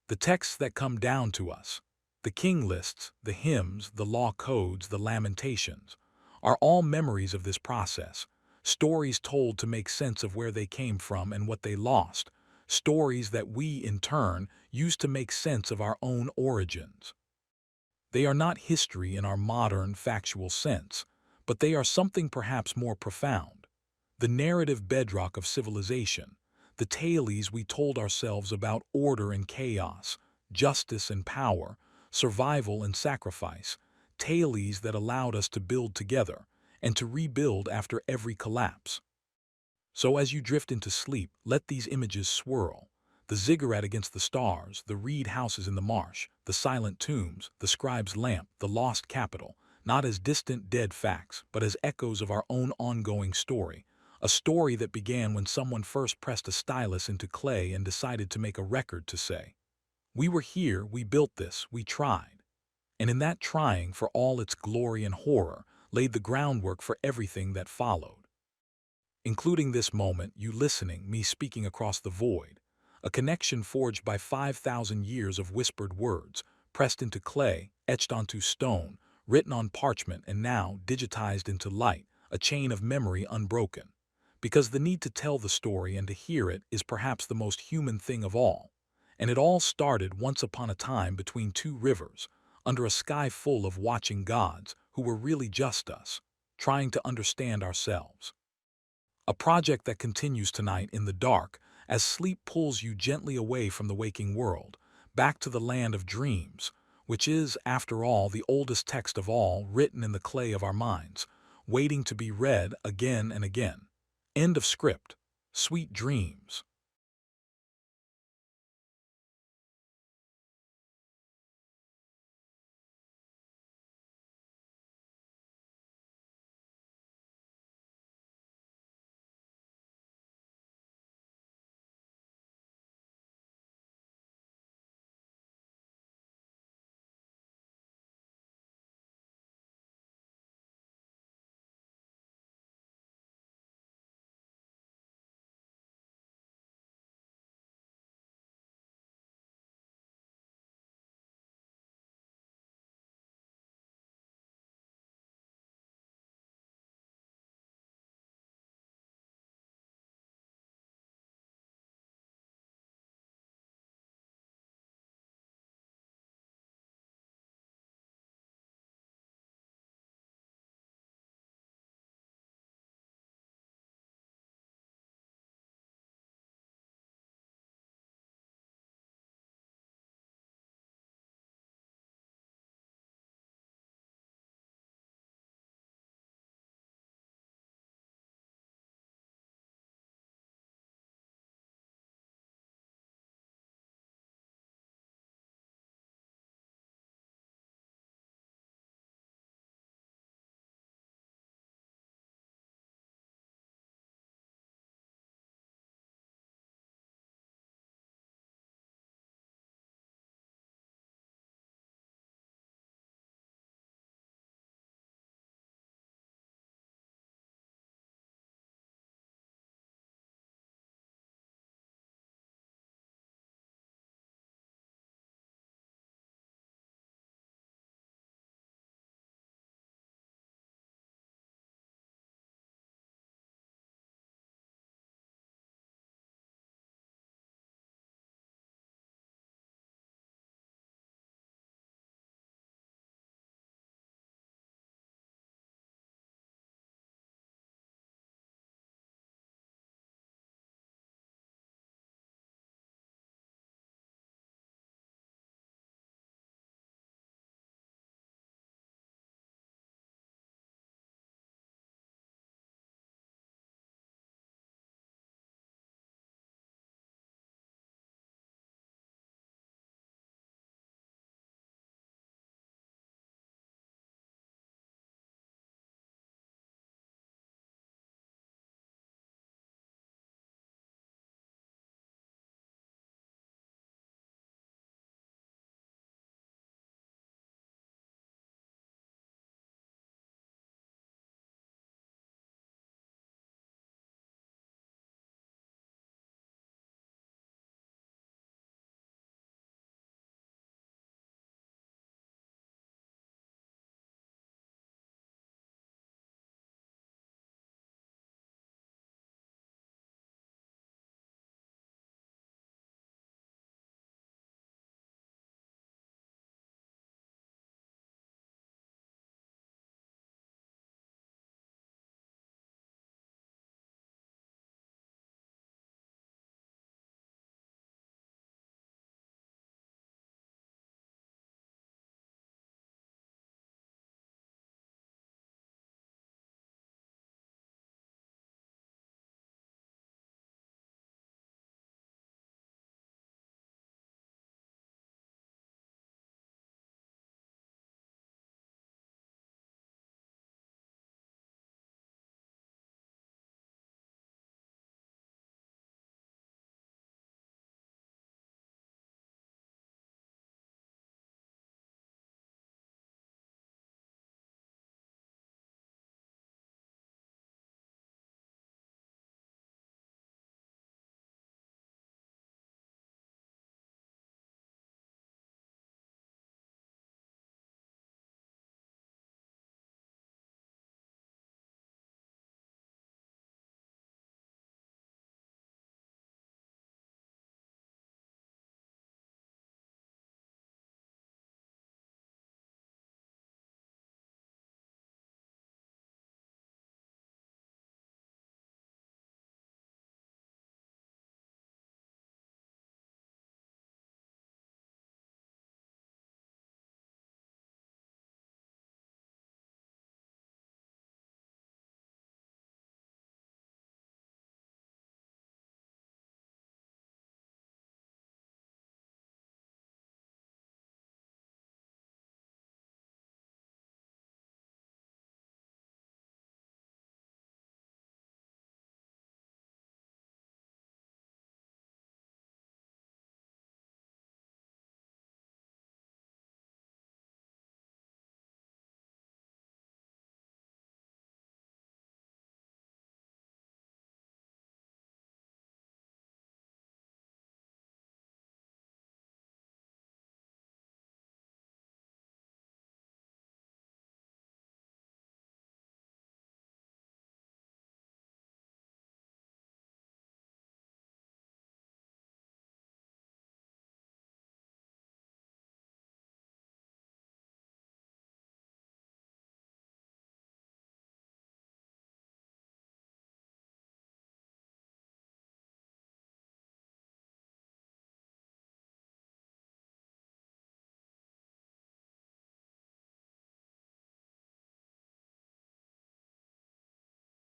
The texts that come down to us, the king lists, the hymns, the law codes, the lamentations, are all memories of this process, stories told to make sense of where they came from and what they lost, stories that we, in turn, use to make sense of our own origins. They are not history in our modern, factual sense, but they are something perhaps more profound. The narrative bedrock of civilization, the tales we told ourselves about order and chaos, justice and power, survival and sacrifice, tales that allowed us to build together and to rebuild after every collapse. So as you drift into sleep, let these images swirl. The ziggurat against the stars, the reed houses in the marsh, the silent tombs, the scribe's lamp, the lost capital, not as distant dead facts, but as echoes of our own ongoing story, a story that began when someone first pressed a stylus into clay and decided to make a record to say, "We were here, we built this, we tried." And in that trying, for all its glory and horror, laid the groundwork for everything that followed. Including this moment, you listening, me speaking across the void, a connection forged by 5,000 years of whispered words, pressed into clay, etched onto stone, written on parchment, and now digitized into light, a chain of memory unbroken. Because the need to tell the story and to hear it is perhaps the most human thing of all. And it all started once upon a time between two rivers, under a sky full of watching gods who were really just us, trying to understand ourselves. A project that continues tonight in the dark as sleep pulls you gently away from the waking world, back to the land of dreams, which is, after all, the oldest text of all written in the clay of our minds, waiting to be read again and again. End of script. sweet dreams.